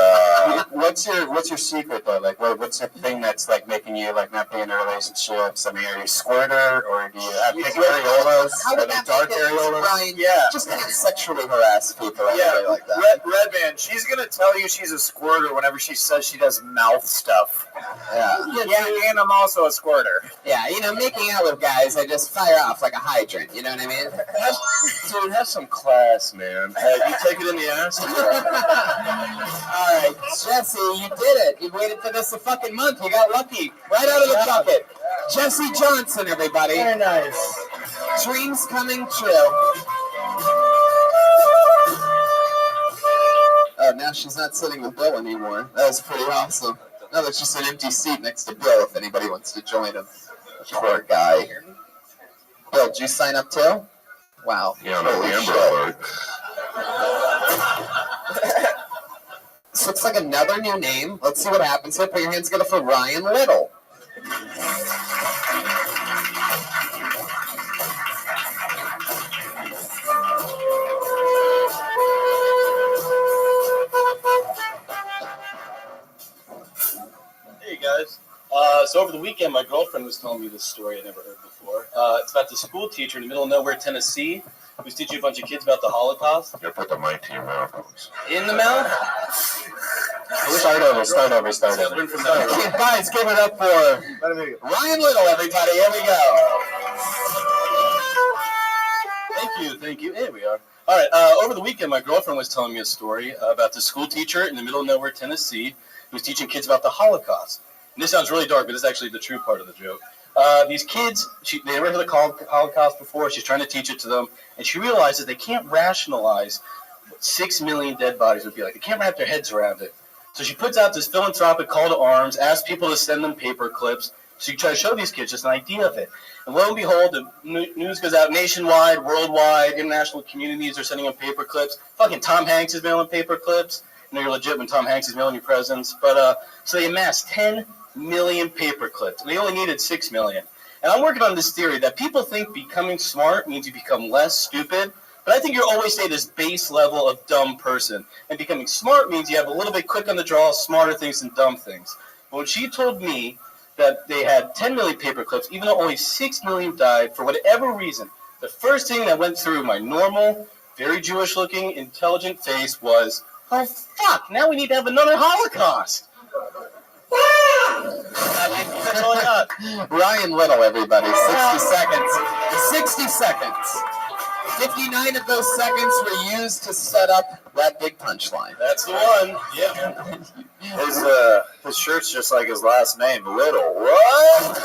What's your secret though? Like, what's the thing that's like making you like not be in a relationship? I mean, are you a squirter or do you have big areolas? How would Are they that dark make it, areolas? Brian? Yeah. Just can't sexually harass people like that. Red Band, she's gonna tell you she's a squirter whenever she says she does mouth stuff. Yeah. And I'm also a squirter. Yeah, making out with guys, I just fire off like a hydrant. You know what I mean? dude, have some class, man. You take it in the ass. All right, Jesse, you did it. You waited for this a fucking month. You got lucky. Right out of the bucket. Jesse Johnson, everybody. Very nice. Dreams coming true. Oh, now she's not sitting with Bill anymore. That was pretty awesome. Now there's just an empty seat next to Bill if anybody wants to join him. Poor guy. Bill, did you sign up too? Wow. Yeah, no, Holy Amber shit. Alert. This looks like another new name. Let's see what happens here. Put your hands together for Ryan Little. Hey guys. So over the weekend, my girlfriend was telling me this story I never heard before. It's about the school teacher in the middle of nowhere, Tennessee, who's teaching a bunch of kids about the Holocaust. You put the mic to your mouth, folks. In the mouth? Start over. Children from the Guys, give it up for Ryan Little, everybody. Here we go. Thank you. Here we are. All right. Over the weekend, my girlfriend was telling me a story about the school teacher in the middle of nowhere, Tennessee, who's teaching kids about the Holocaust. And this sounds really dark, but this is actually the true part of the joke. These kids, they never heard of the Holocaust before. She's trying to teach it to them, and she realizes they can't rationalize what 6 million dead bodies would be like. They can't wrap their heads around it. So she puts out this philanthropic call to arms, asks people to send them paper clips. So you try to show these kids just an idea of it. And lo and behold, the news goes out nationwide, worldwide, international communities are sending them paper clips. Fucking Tom Hanks is mailing paper clips. You know you're legit when Tom Hanks is mailing you presents. But so they amassed 10 million paper clips. And they only needed 6 million. And I'm working on this theory that people think becoming smart means you become less stupid. But I think you're always say this base level of dumb person. And becoming smart means you have a little bit quick on the draw, smarter things than dumb things. But when she told me that they had 10 million paper clips, even though only 6 million died for whatever reason. The first thing that went through my normal, very Jewish-looking, intelligent face was, oh, fuck, now we need to have another Holocaust. That's all I got. Ryan Little, everybody. 60 seconds. 60 seconds. 59 of those seconds were used to set up that big punchline. That's the one. Yeah. His shirt's just like his last name, Little. What?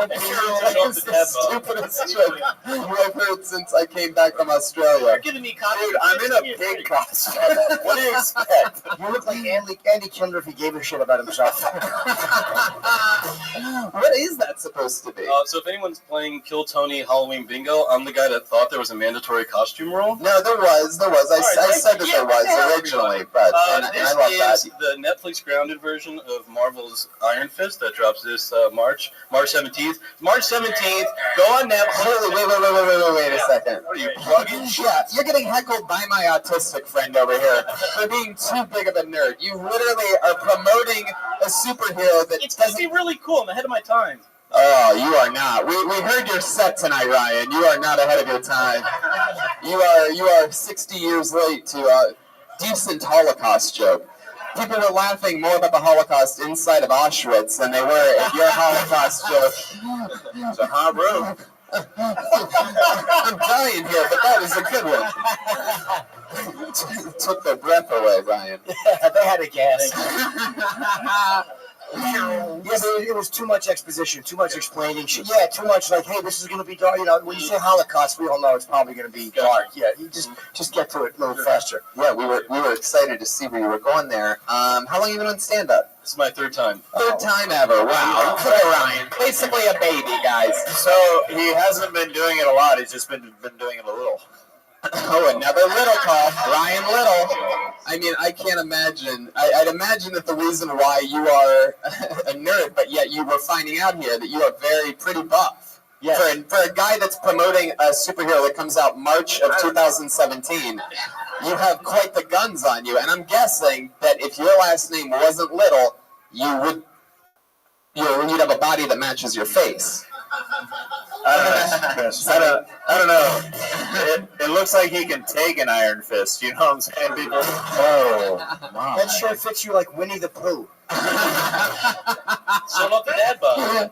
That's the stupidest joke I've heard since I came back from Australia. You're giving me copy. Dude, I'm in a pig costume. What do you expect? You look like Andy Kindler if he gave a shit about himself. What is that supposed to be? So if anyone's playing Kill Tony Halloween Bingo, I'm the guy that thought there was a mandatory costume rule. No, there was. I said that there was originally, but and I love that. This is the Netflix grounded version of Marvel's Iron Fist that drops this March 17th. March 17th, go on Netflix. Wait a second. What are you, plugging? Yeah, you're getting heckled by my autistic friend over here for being too big of a nerd. You literally are promoting a superhero that It's going to be really cool. I'm ahead of my time. Oh, you are not. We heard your set tonight, Ryan. You are not ahead of your time. You are 60 years late to a decent Holocaust joke. People were laughing more about the Holocaust inside of Auschwitz than they were at your Holocaust joke. It's a hot room. I'm dying here, but that was a good one. Took their breath away, Ryan. Yeah, they had a gas. Yeah, but it was too much exposition, too much explaining. Yeah, too much like, hey, this is going to be dark. You know, when you say Holocaust, we all know it's probably going to be dark. Yeah, you just get to it a little faster. Yeah, we were excited to see where you were going there. How long have you been on stand-up? This is my third time. Third time ever. Wow. Look at Ryan. Basically a baby, guys. So he hasn't been doing it a lot. He's just been doing it a little. Oh, another Little call. Ryan Little. I mean, I can't imagine. I'd imagine that the reason why you are a nerd, but yet you were finding out here that you are pretty buff. Yes. For a guy that's promoting a superhero that comes out March of 2017, you have quite the guns on you. And I'm guessing that if your last name wasn't Little, you'd have a body that matches your face. I don't know. It looks like he can take an iron fist. You know what I'm saying, people? Oh, wow. That shirt fits you like Winnie the Pooh. So not the dad bod.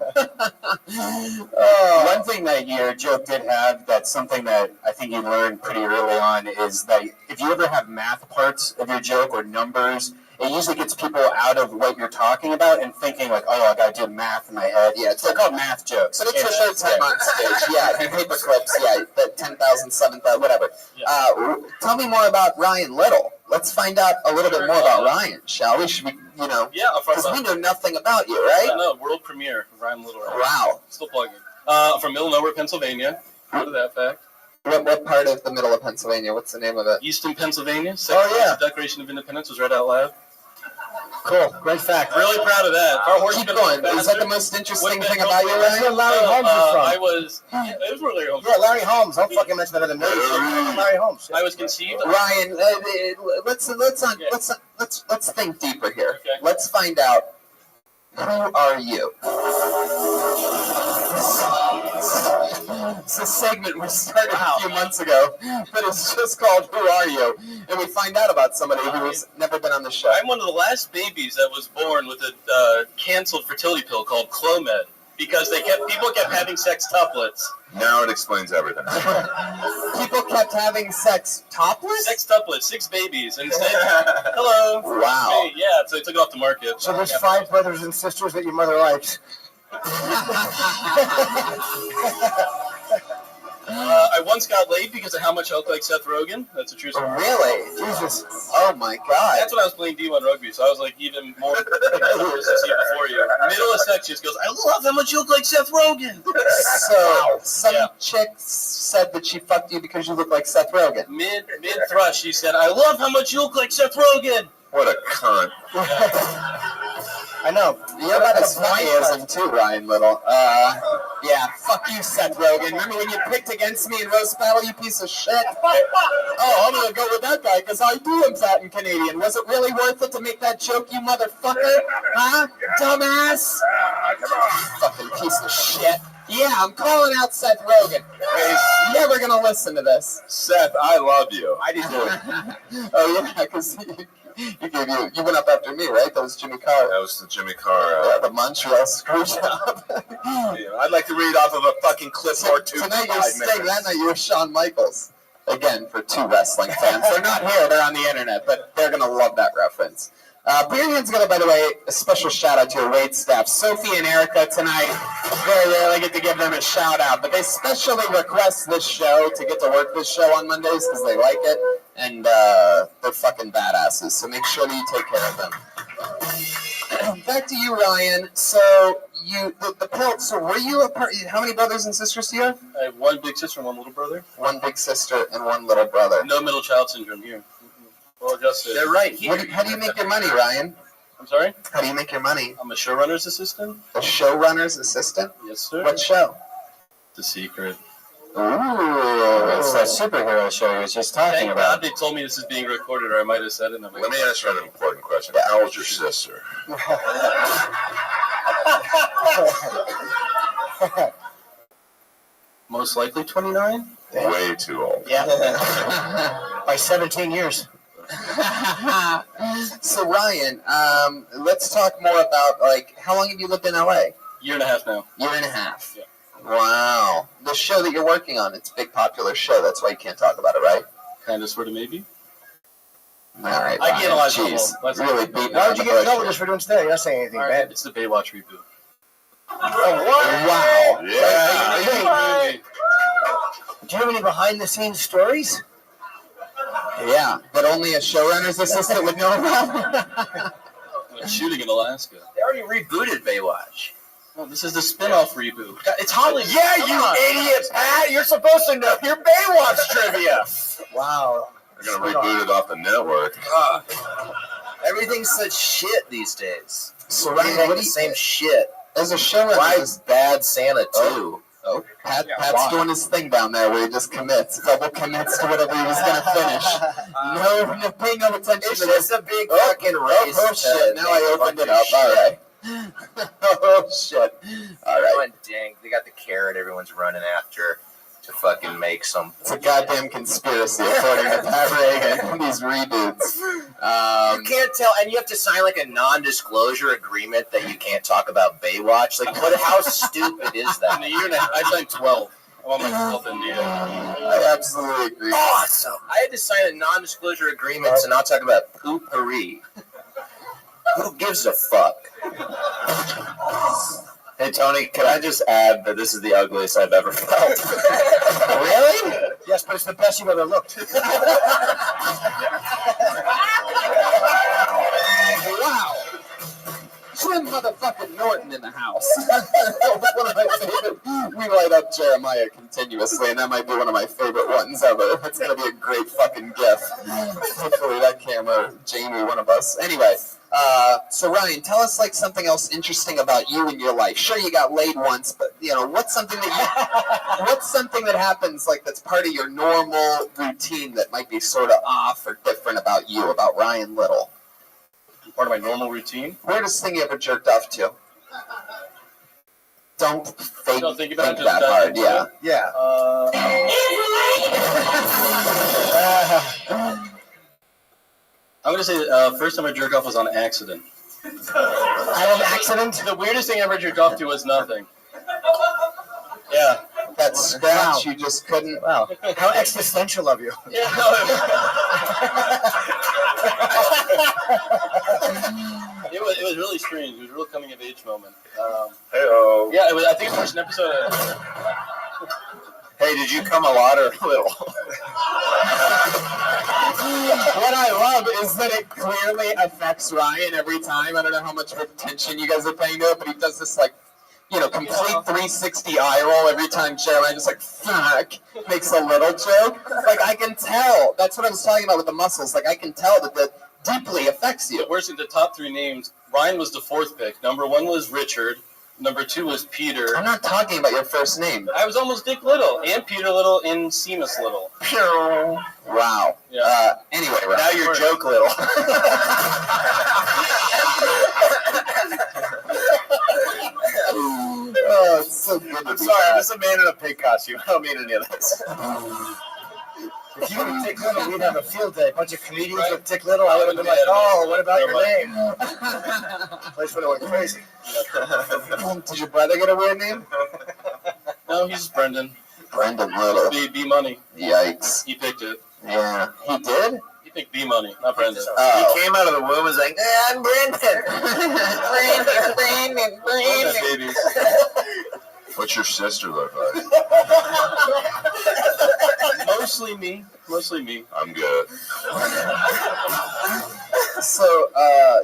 One thing that your joke did have, that's something that I think you learned pretty early on, is that if you ever have math parts of your joke or numbers, it usually gets people out of what you're talking about and thinking like, oh, I got to do math in my head. Yeah, they're called math jokes. But it's your third time on stage. Yeah, paper clips. Yeah, the 10,000, 7,000, whatever. Yeah. Tell me more about Ryan Little. Let's find out a little bit more about Ryan, shall we? Should we, Yeah, because we know nothing about you, right? No, world premiere of Ryan Little. Right? Wow. Still plugging. I'm from middle of nowhere, Pennsylvania. Proud of that fact. What part of the middle of Pennsylvania? What's the name of it? Easton, Pennsylvania. Yeah. The Declaration of Independence was read out loud. Cool. Great fact. Really proud of that. Our horse Keep going. Is that the most interesting thing about you, That's where Ryan? Larry Holmes is from. It was where Larry Holmes. Yeah, Larry Holmes. Don't fucking mention that other nerd. Larry Holmes. I was conceived. Ryan, let's think deeper here. Okay. Let's find out, who are you? It's a segment we started a few months ago, but it's just called Who Are You? And we find out about somebody who's never been on the show. I'm one of the last babies that was born with a canceled fertility pill called Clomid because people kept having sextuplets. Now it explains everything. People kept having sex topless? Sextuplets, 6 babies, and said, hello. Wow. Hey, yeah, so they took it off the market. So there's 5 brothers and sisters that your mother likes. I once got laid because of how much I look like Seth Rogen. That's a true story. Really? Jesus. Oh my God. That's when I was playing D1 rugby, so I was like even more nervous to see it before you. Middle of sex just goes, I love how much you look like Seth Rogen. So some chick said that she fucked you because you look like Seth Rogen. Mid thrust, she said, I love how much you look like Seth Rogen. What a cunt. I know. You're about as funny as him too, Ryan Little. Yeah, fuck you, Seth Rogen. Remember when you picked against me in roast battle, you piece of shit? Oh, I'm gonna go with that guy because I do am fat and Canadian. Was it really worth it to make that joke, you motherfucker? Huh? Dumbass? Come on. Fucking piece of shit. Yeah, I'm calling out Seth Rogen. He's never gonna listen to this. Seth, I love you. I do too. Oh yeah, because you went up after me, right? That was Jimmy Carr. That was the Jimmy Carr. Yeah, the Montreal Screwjob. I'd like to read off of a fucking clip or two. Tonight you're Sting. That night you were Shawn Michaels. Again, for 2 wrestling fans. They're not here, they're on the internet, but they're going to love that reference. Put your hands together, by the way, a special shout out to your wait staff. Sophie and Erica tonight, very rarely get to give them a shout out, but they specially request this show to get to work this show on Mondays because they like it, and they're fucking badasses, so make sure that you take care of them. Back to you, Ryan. So, so were you a part, how many brothers and sisters do you have? I have one big sister and one little brother. One big sister and one little brother. No middle child syndrome here. Well, just They're right here. How do you make your money, Ryan? I'm sorry? How do you make your money? I'm a showrunner's assistant. A showrunner's assistant? Yes, sir. What show? The Secret. Ooh, it's that superhero show you was just talking Thank about. God they told me this is being recorded, or I might have said it. Let me ask you an important question. How old's your sister? Most likely 29? Way too old. Yeah. By 17 years. So Ryan, let's talk more about how long have you lived in LA? Year and a half now. Year and a half. Yeah. Wow. The show that you're working on, it's a big popular show. That's why you can't talk about it, right? Kind of, sort of, maybe. All right. I can't lie. Jeez. Really beating Why around would you the get in bush trouble here. just for doing today? You're not saying anything bad. It's the Baywatch reboot. Wow. Yeah. Do you have any behind-the-scenes stories? Yeah, that only a showrunner's assistant would know about. Shooting in Alaska. They already rebooted Baywatch. No, this is the spin-off reboot. It's Hollywood. Yeah, you idiot, Pat! You're supposed to know your Baywatch trivia! Wow. They're going to reboot it off the network. Everything's such shit these days. So Ryan, Ryan, what the do you same shit. as a showrunner? Why Bad Santa 2? Oh, Pat's doing his thing down there where he just double commits to whatever he was going to finish. No, pay no attention It's to just this. a big fucking race. Oh, shit, now I opened it up. All right. Oh, shit. All right. Everyone, dang, they got the carrot everyone's running after to fucking make some. It's a goddamn conspiracy, according to Pat Reagan, these reboots. You can't tell, and you have to sign like a non-disclosure agreement that you can't talk about Baywatch. Like, what? How stupid is that? In a year and a half, I signed 12. I'm on my 12th NDA. I absolutely agree. Awesome. I had to sign a non-disclosure agreement to not talk about poopery. Who gives a fuck? Hey, Tony, can I just add that this is the ugliest I've ever felt? Really? Yes, but it's the best you've ever looked. Wow. Jim motherfucking Norton in the house. One of my favorite. We light up Jeremiah continuously, and that might be one of my favorite ones ever. It's going to be a great fucking gif. Hopefully that camera, Jamie, one of us. Anyway, so Ryan, tell us something else interesting about you in your life. Sure, you got laid once, but what's something that happens that's part of your normal routine that might be sort of off or different about you, about Ryan Little? Part of my normal routine. Weirdest thing you ever jerked off to? Don't think about it, that just hard. Yeah. Yeah. I'm going to say first time I jerked off was on accident. Out of accident? The weirdest thing I ever jerked off to was nothing. Yeah. That scratch you just couldn't. Wow. How existential of you. Yeah, it was really strange. It was a real coming of age moment. Hey-oh. Yeah, I think it's first an episode of... Hey, did you come a lot or little? What I love is that it clearly affects Ryan every time. I don't know how much attention you guys are paying to it, but he does this complete 360 eye roll every time Jeremiah just fuck makes a little joke. I can tell. That's what I was talking about with the muscles. I can tell that deeply affects you. The worst in the top 3 names, Ryan was the 4th pick. Number 1 was Richard. Number 2 was Peter. I'm not talking about your first name. I was almost Dick Little and Peter Little and Seamus Little. Wow. Yeah. Anyway, Ryan. Now you're Joke Little. Oh, it's so good to I'm be sorry, I'm back. just a man in a pig costume. I don't mean any of this. If you were Dick Little, we'd have a field day. A bunch of comedians with Dick Little. I would have been like, oh, what about your name? Place would have went crazy. Did your brother get a weird name? No, he's just Brendan. Brendan Little. B Money. Yikes. He picked it. Yeah. He did? He picked B Money, not Brendan. Oh. He came out of the womb and was like, I'm Brandon. Brandon. Babies. What's your sister look like? Mostly me. I'm good. So,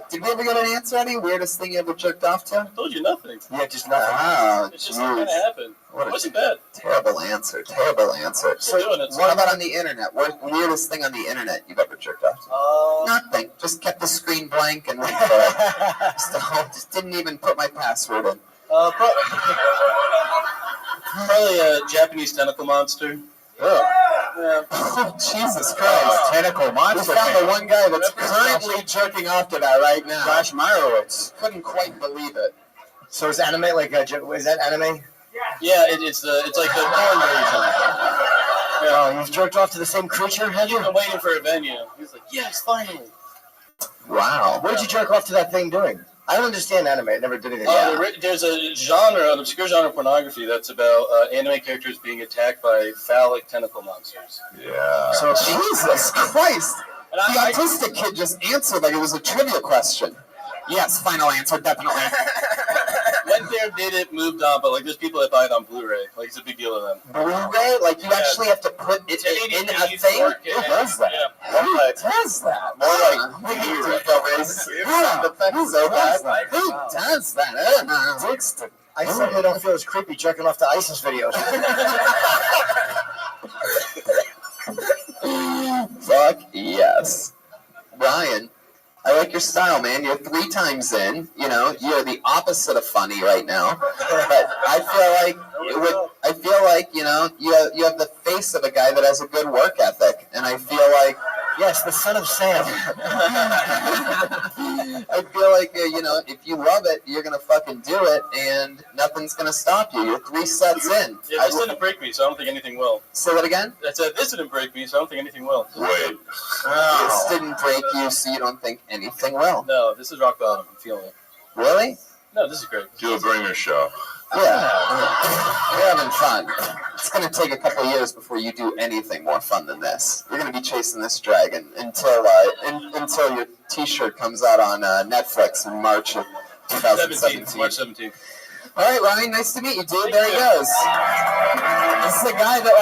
did we ever get an answer? Any weirdest thing you ever jerked off to? I told you nothing. Yeah, just nothing. Wow. It just kind of happened. What It a wasn't bad. terrible answer. Terrible answer. Still doing it. What about on the internet? What weirdest thing on the internet you've ever jerked off to? Nothing. Just kept the screen blank and went for it. Just didn't even put my password in. Probably a Japanese tentacle monster. Oh. Yeah. Oh, Jesus Christ. Tentacle We monster. found the one guy that's currently jerking off to that right now. Josh Meyerowitz. Couldn't quite believe it. So is anime like is that anime? Yeah, it's like the porn version. Oh, you've jerked off to the same creature, have you? I'm waiting for a venue. He's like, yes, finally. Wow. What did you jerk off to that thing doing? I don't understand anime. I never did anything. There's a genre, an obscure genre of pornography that's about anime characters being attacked by phallic tentacle monsters. Yeah. So Jesus Christ. And The autistic kid just answered like it was a trivia question. Yes, final answer, definitely. Went there, did it, moved on, but like there's people that buy it on Blu-ray. Like it's a big deal to them. Blu-ray? Like you actually have to put it in a thing? Who does that? Yeah. Who does that? More like Who does that? I certainly don't feel as creepy jerking off to ISIS videos. Fuck yes. Ryan, I like your style, man. You're 3 times in. You know, you're the opposite of funny right now. But I feel like you know, you have the face of a guy that has a good work ethic, and I feel like Yes, the son of Sam. I feel like you know, if you love it, you're gonna fucking do it, and nothing's gonna stop you. You're 3 sets in. Yeah, this didn't break me, so I don't think anything will. Say that again. I said this didn't break me, so I don't think anything will. Wait. This didn't break you, so you don't think anything will. No, this is rock bottom. I'm feeling it. Really? No, this is great. Do a bringer show. Yeah. You're having fun. It's going to take a couple of years before you do anything more fun than this. You're going to be chasing this dragon until your T-shirt comes out on Netflix in March of 2017. March 17th. All right, Ryan, nice to meet you, dude. There he goes. This is a guy that,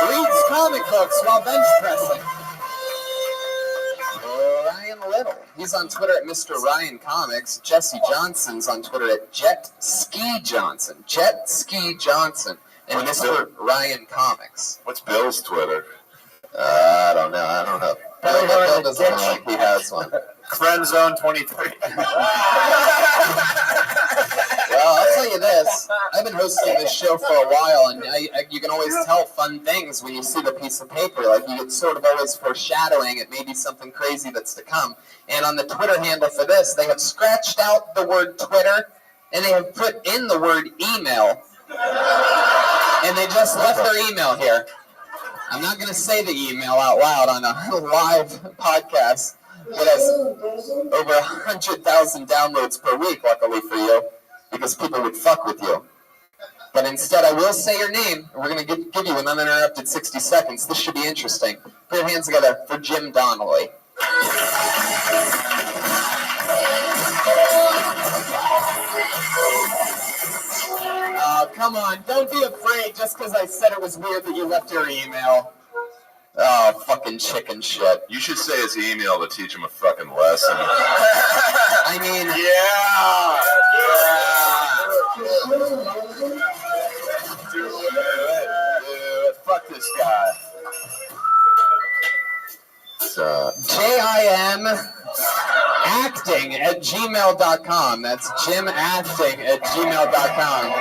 reads comic books while bench pressing. Ryan Little. He's on Twitter at Mr. Ryan Comics. Jesse Johnson's on Twitter at Jet Ski Johnson. Jet Ski Johnson. And Mr. Ryan Comics. What's Bill's Twitter? I don't know. Bill doesn't know like he has one. Friend Zone 23. Well, I'll tell you this. I've been hosting this show for a while, and you can always tell fun things when you see the piece of paper. Like, you get sort of always foreshadowing it may be something crazy that's to come. And on the Twitter handle for this, they have scratched out the word Twitter, and they have put in the word email. And they just left their email here. I'm not going to say the email out loud on a live podcast. It has over 100,000 downloads per week, luckily for you, because people would fuck with you. But instead, I will say your name, and we're going to give you an uninterrupted 60 seconds. This should be interesting. Put your hands together for Jim Donnelly. Oh, come on. Don't be afraid just because I said it was weird that you left your email. Oh, fucking chicken shit. You should say his email to teach him a fucking lesson. I mean... Dude, fuck this guy. jimacting@gmail.com. That's jimacting@gmail.com.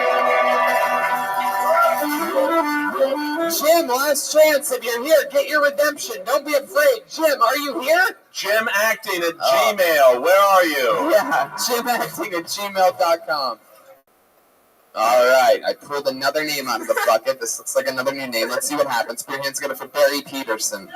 Jim, last chance. If you're here, get your redemption. Don't be afraid. Jim, are you here? Jim Acting at Gmail. Where are you? Yeah, jimacting@gmail.com. All right, I pulled another name out of the bucket. This looks like another new name. Let's see what happens. Put your hands together for Barry Peterson.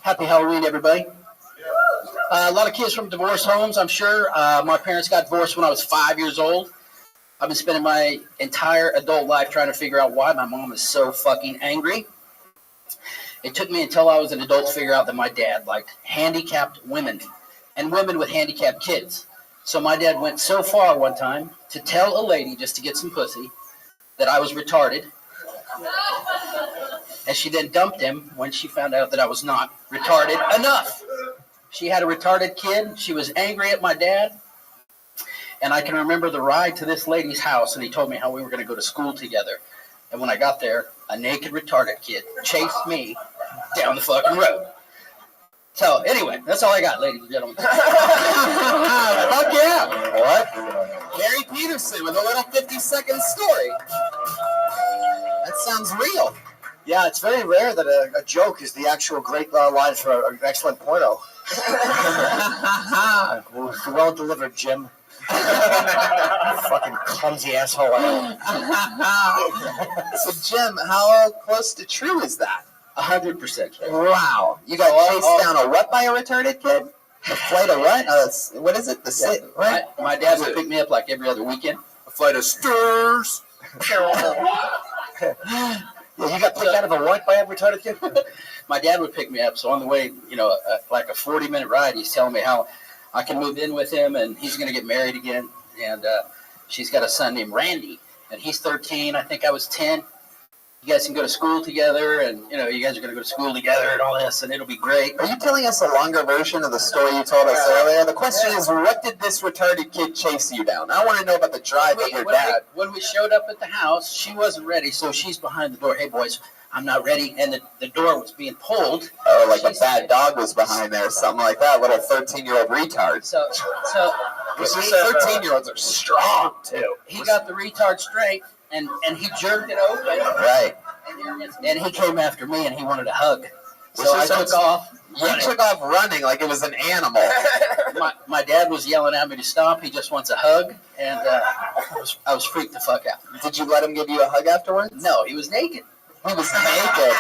Happy Halloween, everybody. A lot of kids from divorce homes, I'm sure. My parents got divorced when I was 5 years old. I've been spending my entire adult life trying to figure out why my mom is so fucking angry. It took me until I was an adult to figure out that my dad liked handicapped women and women with handicapped kids. So my dad went so far one time to tell a lady just to get some pussy that I was retarded. And she then dumped him when she found out that I was not retarded enough. She had a retarded kid. She was angry at my dad. And I can remember the ride to this lady's house, and he told me how we were going to go to school together. And when I got there, a naked retarded kid chased me down the fucking road. So anyway, that's all I got, ladies and gentlemen. Fuck yeah. What? Barry Peterson with a little 50-second story. That sounds real. Yeah, it's very rare that a joke is the actual great line for an excellent porno. Well delivered, Jim. Fucking clumsy asshole. So, Jim, how close to true is that? 100%. Wow. You got chased down a what by a retarded kid? A flight of what? What is it? Right? My dad would pick me up like every other weekend. A flight of stairs. Yeah, you got picked out of a what by a retarded kid? My dad would pick me up. So on the way, like a 40-minute ride, he's telling me how I can move in with him and he's going to get married again. And she's got a son named Randy. And he's 13. I think I was 10. You guys can go to school together and, you guys are going to go to school together and all this and it'll be great. Are you telling us a longer version of the story you told us earlier? The question is, what did this retarded kid chase you down? I want to know about the drive of your dad. When we showed up at the house, she wasn't ready, so she's behind the door. Hey, boys, I'm not ready. And the door was being pulled. Oh, like a bad dog was behind there, something like that. Little 13-year-old retard. So 13-year-olds are strong, too. He got the retard straight, and he jerked it open. Right. And he came after me, and he wanted a hug. So I took off. You took off running like it was an animal. My dad was yelling at me to stop. He just wants a hug, and I was freaked the fuck out. Did you let him give you a hug afterwards? No, he was naked. He was naked?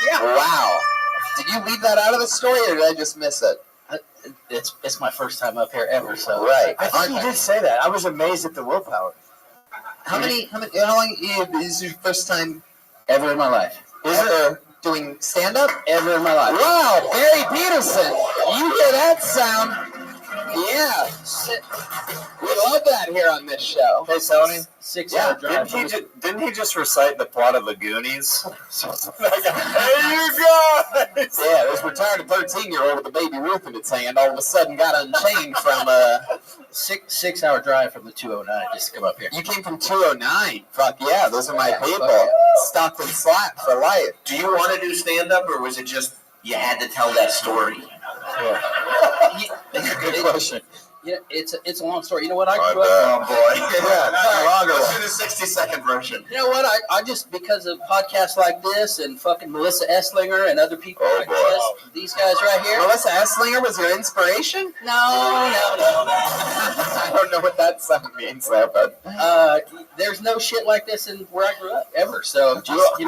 Yeah. Wow. Did you leave that out of the story, or did I just miss it? It's my first time up here ever, so. Right. I think you did say that. I was amazed at the willpower. How long is your first time ever in my life? Ever doing stand-up? Ever in my life. Wow, Barry Peterson. You hear that sound? Yeah. We love that here on this show. Hey, Tony. 6-hour drive. Didn't he just recite the plot of the Goonies? Hey, you guys! Yeah, this retarded 13-year-old with a baby Ruth in its hand all of a sudden got unchained from a 6-hour drive from the 209 just to come up here. You came from 209. Fuck yeah, those are my people. Stockton Slap for life. Do you want to do stand-up, or was it just you had to tell that story? Yeah. Good question. Yeah, it's a long story. You know what? I grew up. Oh boy. Let's do the 60-second version. You know what? I just, because of podcasts like this and fucking Melissa Esslinger and other people like this, these guys right here. Melissa Esslinger was your inspiration? No. I don't know what that sound means, though, but there's no shit like this in where I grew up ever. So just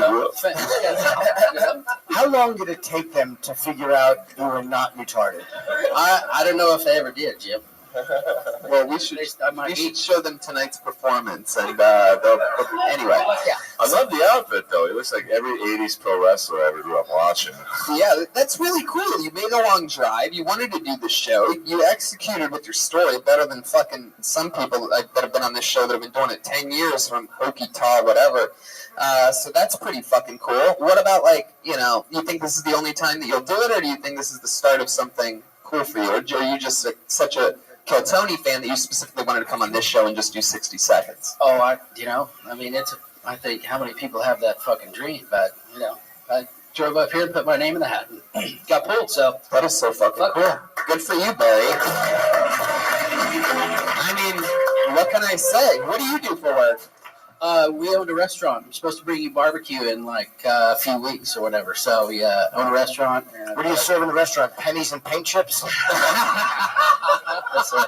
How long did it take them to figure out you were not retarded? I don't know if they ever did, Jim. Well, we should show them tonight's performance, and anyway. Yeah. I love the outfit, though. He looks like every 80s pro wrestler I ever grew up watching. Yeah, that's really cool. You made a long drive. You wanted to do the show. You executed with your story better than fucking some people that have been on this show that have been doing it 10 years from Okita, whatever. So that's pretty fucking cool. What about, you think this is the only time that you'll do it, or do you think this is the start of something cool for you? Or are you just such a Kill Tony fan that you specifically wanted to come on this show and just do 60 seconds? Oh, I mean, I think how many people have that fucking dream, but I drove up here and put my name in the hat and got pulled. So that is so fucking cool. Good for you, Barry. I mean, what can I say? What do you do for work? We owned a restaurant. I'm supposed to bring you barbecue in like a few weeks or whatever. So we own a restaurant. And, What do you serve in the restaurant? Pennies and paint chips? That's it.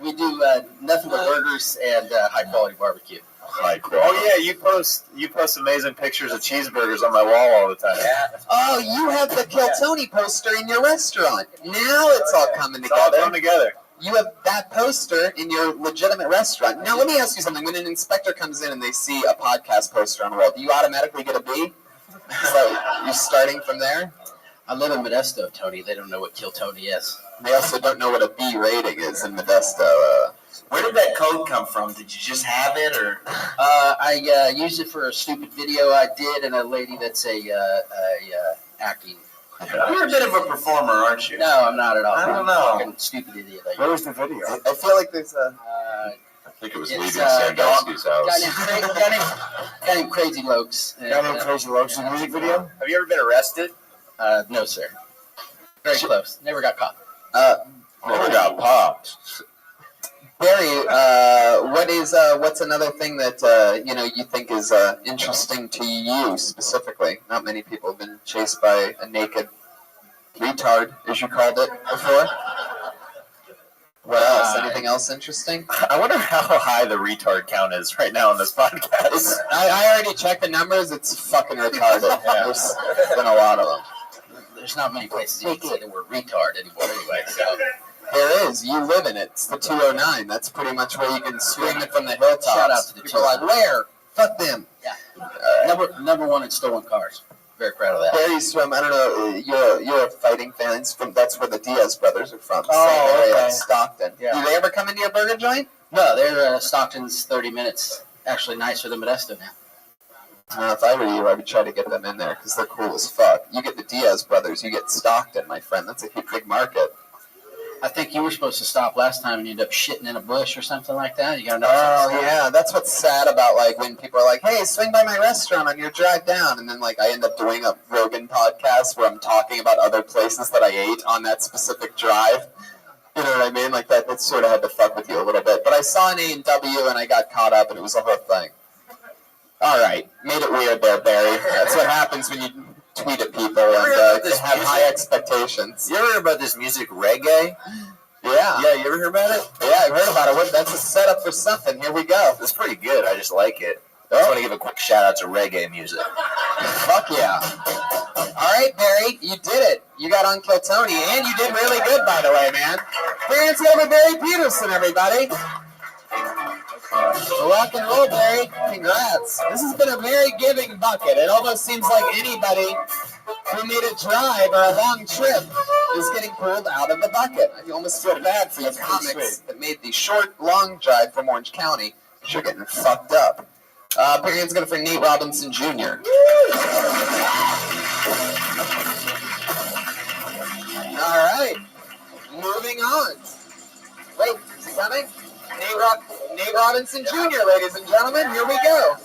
We do nothing but burgers and high quality barbecue. High quality. Oh yeah, you post amazing pictures of cheeseburgers on my wall all the time. Yeah. Oh, you have the Kill Tony poster in your restaurant. Now it's all coming together. It's all coming together. You have that poster in your legitimate restaurant. Now, let me ask you something. When an inspector comes in and they see a podcast poster on the wall, do you automatically get a B? So you're starting from there? I live in Modesto, Tony. They don't know what Kill Tony is. They also don't know what a B rating is in Modesto. Where did that code come from? Did you just have it, or? I used it for a stupid video I did, and a lady that's a acting. You're a bit of a performer, aren't you? No, I'm not at all. I don't know. Fucking stupid idiot. Where was the video? I feel like there's a... I think it was leaving It's, Sandowski's house. Guy named Crazy Lokes. Guy named Crazy Lokes in the music video? Have you ever been arrested? No, sir. Very close. Never got caught. Never got popped. Barry, what's another thing that you think is interesting to you specifically? Not many people have been chased by a naked retard, as you called it before. What else? Anything else interesting? I wonder how high the retard count is right now on this podcast. I already checked the numbers. It's fucking retarded. Yeah. There's been a lot of them. There's not many places you can say the word retard anymore anyway. So. There is. You live in it. It's the 209. That's pretty much where you can scream it from the hilltops. Shout out to the people are like, where? Fuck them. Yeah. Number one in stolen cars. Very proud of that. Barry's from, I don't know, you're a fighting fan. That's where the Diaz brothers are from. Oh, same area, okay. Stockton. Yeah. Do they ever come into your burger joint? No, they're Stockton's 30 minutes. Actually nicer than Modesto now. If I were you, I would try to get them in there because they're cool as fuck. You get the Diaz brothers, you get Stockton, my friend. That's a big market. I think you were supposed to stop last time and you ended up shitting in a bush or something like that. You got yeah, that's what's sad about like when people are like, "Hey, swing by my restaurant on your drive down," and then like I end up doing a Rogan podcast where I'm talking about other places that I ate on that specific drive. You know what I mean? Like that sort of had to fuck with you a little bit. But I saw an A&W and I got caught up, and it was a whole thing. All right, made it weird there, Barry. That's what happens when you tweet at people and have high expectations. You ever heard about this music, reggae? Yeah. Yeah, you ever heard about it? Yeah, I've heard about it. That's a setup for something. Here we go. It's pretty good. I just like it. I just want to give a quick shout out to reggae music. Fuck yeah. All right, Barry, you did it. You got on Kill Tony, and you did really good, by the way, man. Hands over Barry Peterson, everybody. Rock and roll, Barry. Congrats. This has been a very giving bucket. It almost seems like anybody who made a drive or a long trip is getting pulled out of the bucket. I almost feel bad for you comics that made the short, long drive from Orange County. You're getting fucked up. Put your hands together for Nate Robinson Jr. All right. Moving on. Wait, is he coming? Nate Robinson Jr., ladies and gentlemen. Here we go.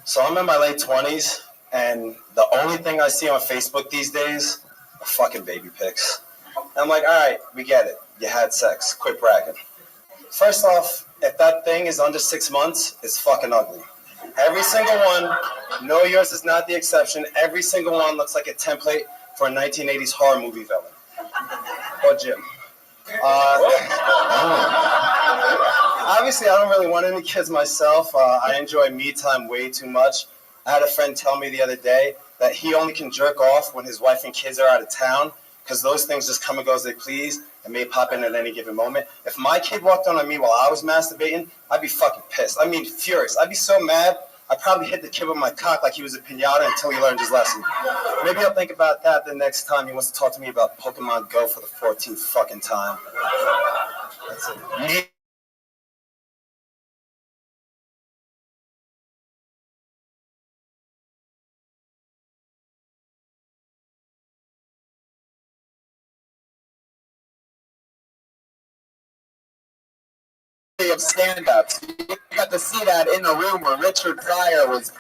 So I'm in my late 20s, and the only thing I see on Facebook these days are fucking baby pics. And I'm like, all right, we get it. You had sex. Quit bragging. First off, if that thing is under 6 months, it's fucking ugly. Every single one, no, yours is not the exception. Every single one looks like a template for a 1980s horror movie villain. Or Jim. Obviously, I don't really want any kids myself. I enjoy me time way too much. I had a friend tell me the other day that he only can jerk off when his wife and kids are out of town because those things just come and go as they please and may pop in at any given moment. If my kid walked on me while I was masturbating, I'd be fucking pissed. I mean, furious. I'd be so mad, I'd probably hit the kid with my cock like he was a piñata until he learned his lesson. Maybe I'll think about that the next time he wants to talk to me about Pokemon Go for the 14th fucking time. That's it. of stand-ups. You got to see that in the room where Richard Pryor was